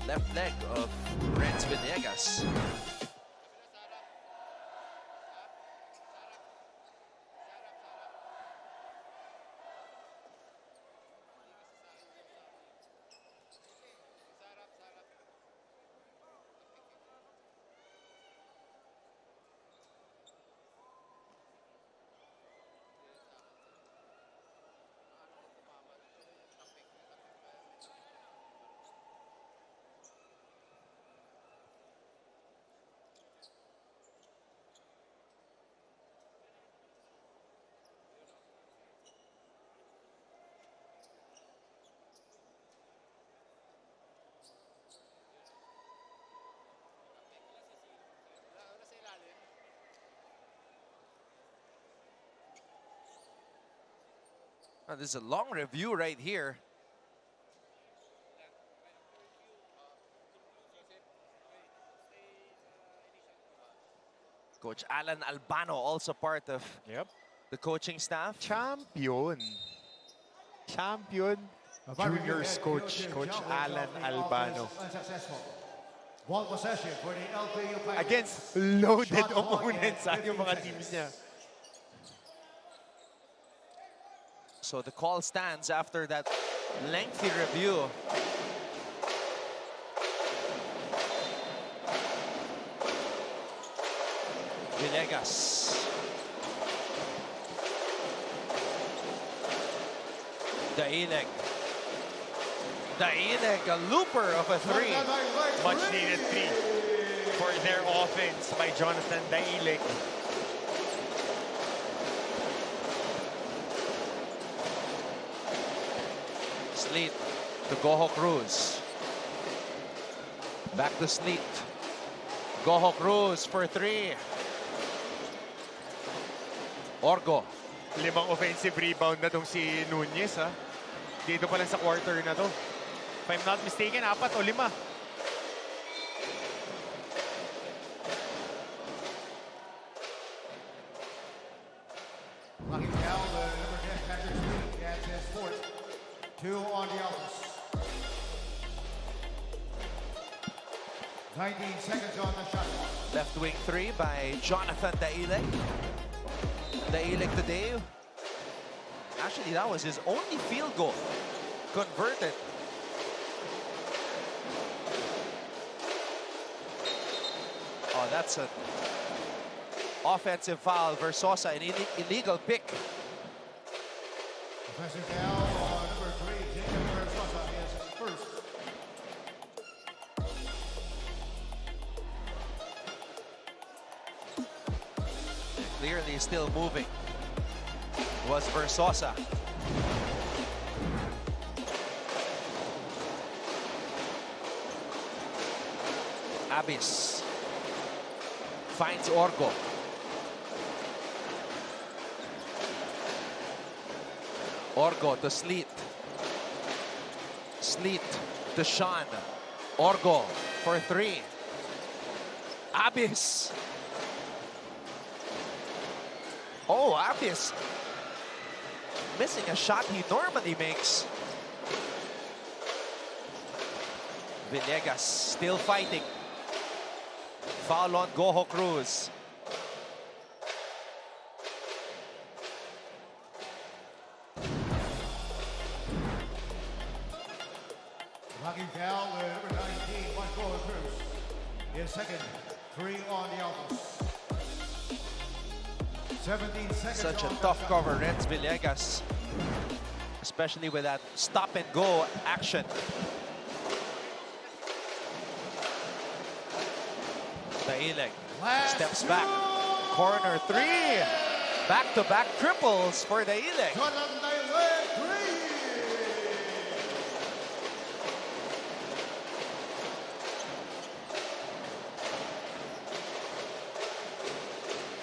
Left leg of Renz Villegas. Oh, this is a long review right here. Coach Alan Albano, also part of the coaching staff. Champion juniors coach, Coach Alan Albano. Ball possession for the LPU Pirates. Against loaded opponents yung mga teams niya. So the call stands after that lengthy review. Villegas. Daileg. Daileg, a looper of a three. Much needed three for their offense by Jonathan Daileg. Sleet to Goho Cruz. Back to Sleet. Goho Cruz for three. Orgo. 5 offensive rebound na tong si Nunez, ha? Dito pa lang sa quarter na to. If I'm not mistaken, 4 o 5. Knocking down the number 10 Patrick Sleet at his fourth. 2 on the Altas. 19 seconds on the shot clock. Left wing three by Jonathan Daileg. Daileg today. Actually, that was his only field goal converted. Oh, that's an offensive foul. Versosa, an illegal pick. Offensive foul on number 3, Jacob Versosa, his first. Clearly still moving was Versosa. Abyss finds Orgo. Orgo to Sleet. Sleet to Sean. Orgo for three. Abyss. Oh, Abyss missing a shot he normally makes. Villegas still fighting. Foul on Goho Cruz. Knocking down the number 19, Marco Cruz. His second, 3 on the Altas. 17 seconds. Such a on the tough shot cover, clock. Renz Villegas. Especially with that stop and go action. Daileg steps back. Corner three. Back-to-back triples for Daileg. Jonathan Daileg,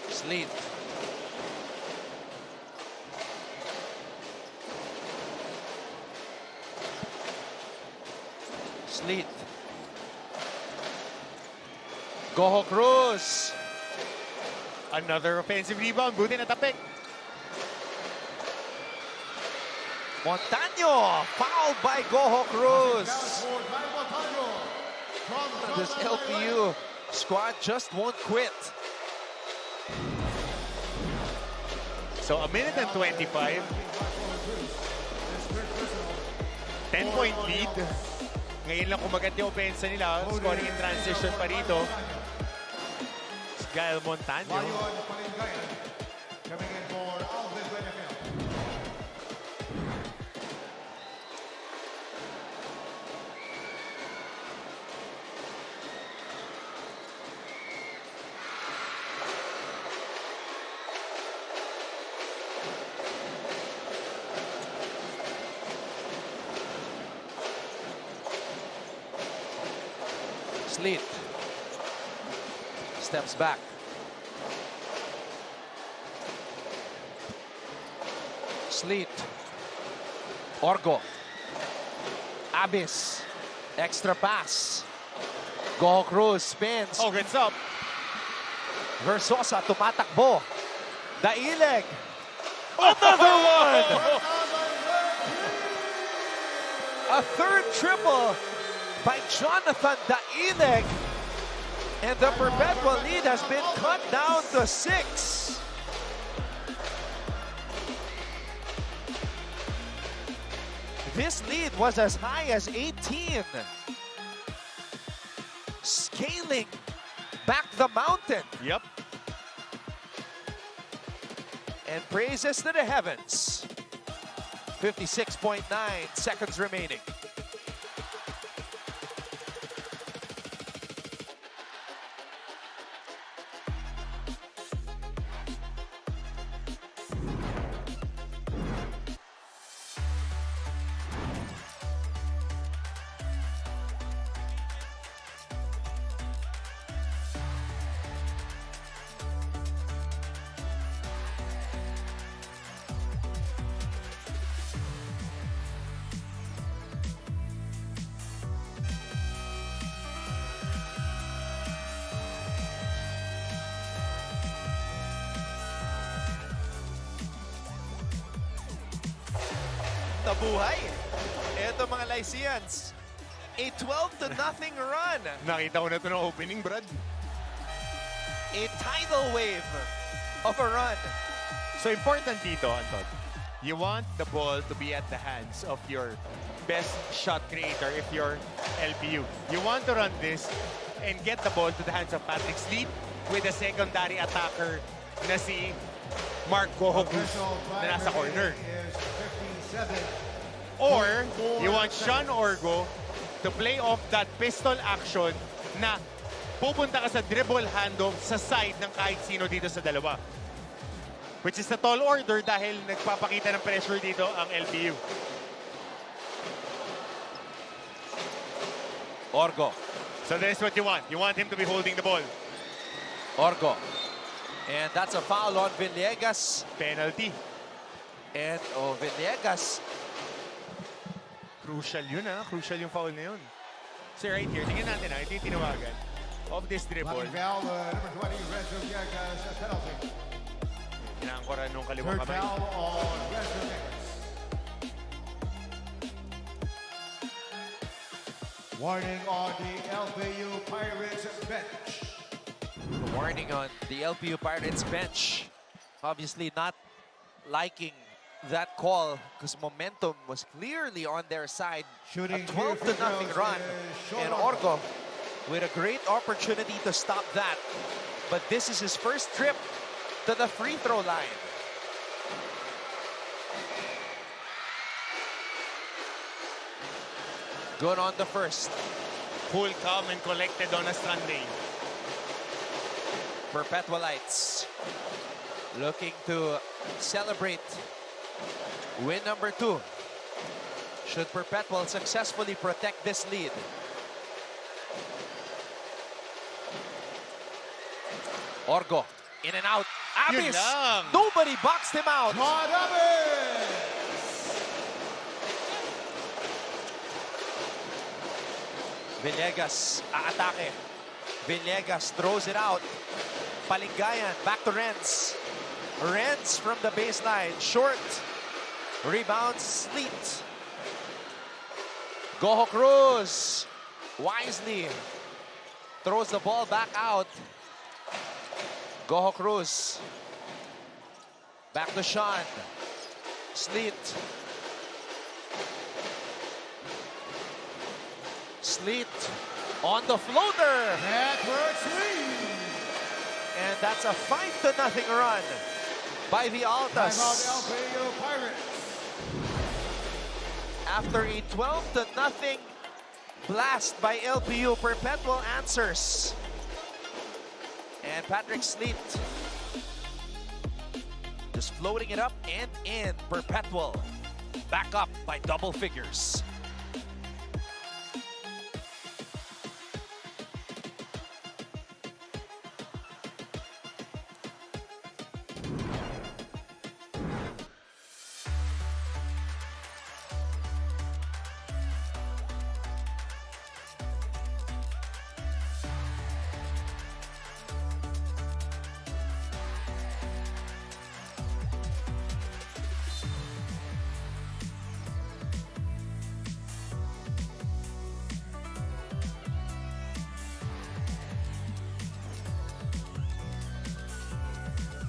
3. Sleet. Sleet. Goho Cruz. Another offensive rebound. Buti na tapik. Montaño fouled by Goho Cruz. Scored by Montaño. From This Jonathan Daileg. LPU squad just won't quit. So, 1:25. 10-point lead. Ngayon lang kumagat yung offense nila. Scoring in transition pa rito. Gael Montaño. Mayon Palingayan coming in for Alvin Benefil. Sleet steps back. Sleet. Orgo. Abyss. Extra pass. Goho Cruz spins. Oh, gets up. Versosa tumatakbo. Daileg. Another one! A third triple by Jonathan Daileg. And the Perpetual lead has been cut down to 6. This lead was as high as 18. Scaling back the mountain. Yep. And praises to the heavens. 56.9 seconds remaining. sa buhay. Ito mga Lyceans. A 12-0 run. Nakita ko na ito ng opening, Brad. A tidal wave of a run. So important dito, Anton. You want the ball to be at the hands of your best shot creator if you're LPU. You want to run this and get the ball to the hands of Patrick Sleep with a secondary attacker na si Mark Gohokus na nasa corner. Is 57. Or you want Sean Orgo to play off that pistol action na pupunta ka sa dribble handoff sa side ng kahit sino dito sa dalawa. Which is a tall order dahil nagpapakita ng pressure dito ang LPU. Orgo. So that is what you want. You want him to be holding the ball. Orgo. And that's a foul on Villegas. Penalty. And Villegas. Crucial yun, ha? Crucial yung foul na yun. So right here, tingnan natin, ha? Ito yung tinawagan of this dribble. Lucky foul, number 20, Renzo Villegas, a penalty. Inaangkoran nung kaliwang Third kamay. foul on Renzo Villegas. Warning on the LPU Pirates bench. Warning on the LPU Pirates bench. Obviously not liking that call because momentum was clearly on their side. Shooting A 12-0 run. And Orgo with a great opportunity to stop that. But this is his first trip to the free throw line. Good on the first. Cool, calm, and collected on a Sunday. Perpetual Altas looking to celebrate win number 2. Should Perpetual successfully protect this lead. Orgo in and out. Yun Abyss! lang. Nobody boxed him out. Villegas aatake. Villegas throws it out. Palingayan back to Renz. Renz from the baseline. Short. Rebounds Sleet. Goho Cruz wisely throws the ball back out. Goho Cruz. Back to Sean. Sleet. Sleet on the floater. Network Sleet. And that's a 5-0 run by the Altas. Timeout LPU Pirates. After a 12-0 blast by LPU, Perpetual answers. And Patrick Sleet just floating it up and in. Perpetual back up by double figures.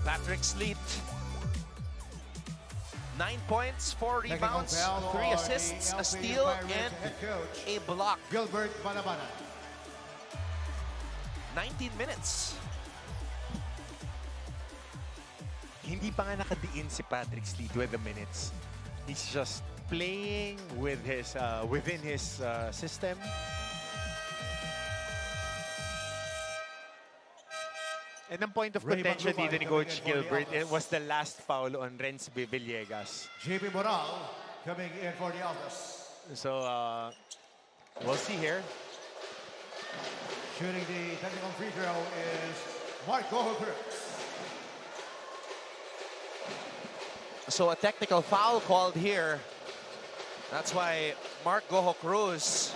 Patrick Sleet, 9 points, 4 rebounds, 3 assists, a steal, and a block. Gilbert Banabana. 19 minutes. Hindi pa nga nakadiin si Patrick Sleet with the minutes. He's just playing with his within his system. And ang point of contention dito ni Coach Gilbert, it was the last foul on Renz Villegas. JP Moral coming in for the Altas. So, we'll see here. Shooting the technical free throw is Mark Cruz. So a technical foul called here. That's why Mark Goho Cruz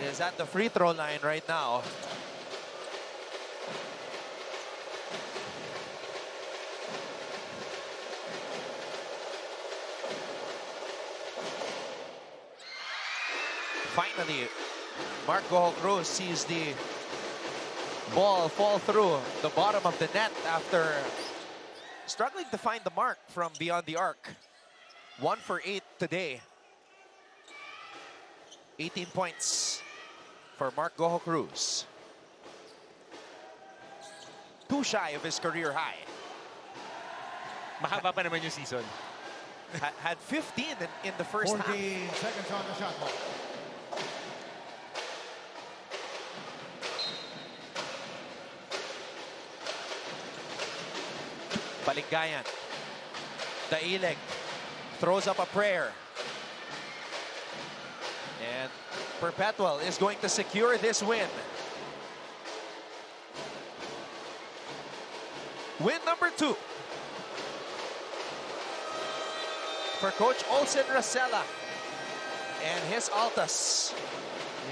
is at the free throw line right now. Finally, Mark Goho Cruz sees the ball fall through the bottom of the net after struggling to find the mark from beyond the arc. 1 for 8 today. 18 points for Mark Goho Cruz. 2 shy of his career high. Mahaba pa naman yung season. Had 15 in the first 14 half. seconds on the shot clock. Baliggayan. Daileg throws up a prayer. And Perpetual is going to secure this win. Win number 2 for Coach Olsen Rosella and his Altas.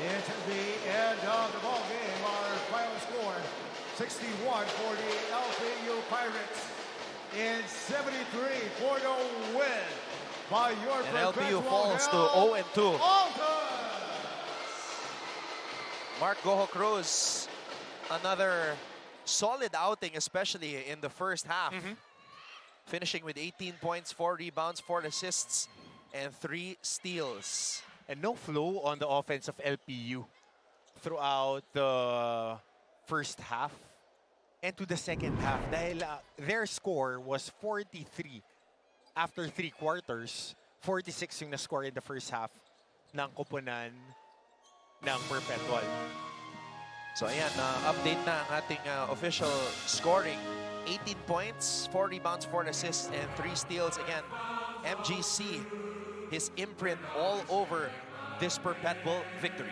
Into the end of the ball game, our final score, 61 for the LPU Pirates in 73 for the win by your And LPU Perpetual falls to Health 0-2. Altas. Mark Goho Cruz, another solid outing, especially in the first half. Finishing with 18 points, 4 rebounds, 4 assists, and 3 steals. And no flow on the offense of LPU throughout the first half and to the second half. Dahil their score was 43 after 3 quarters. 46 yung na-score in the first half ng koponan ng Perpetual. So ayan, update na ang ating official scoring. 18 points, 4 rebounds, 4 assists, and 3 steals. Again, MGC, his imprint all over this Perpetual victory.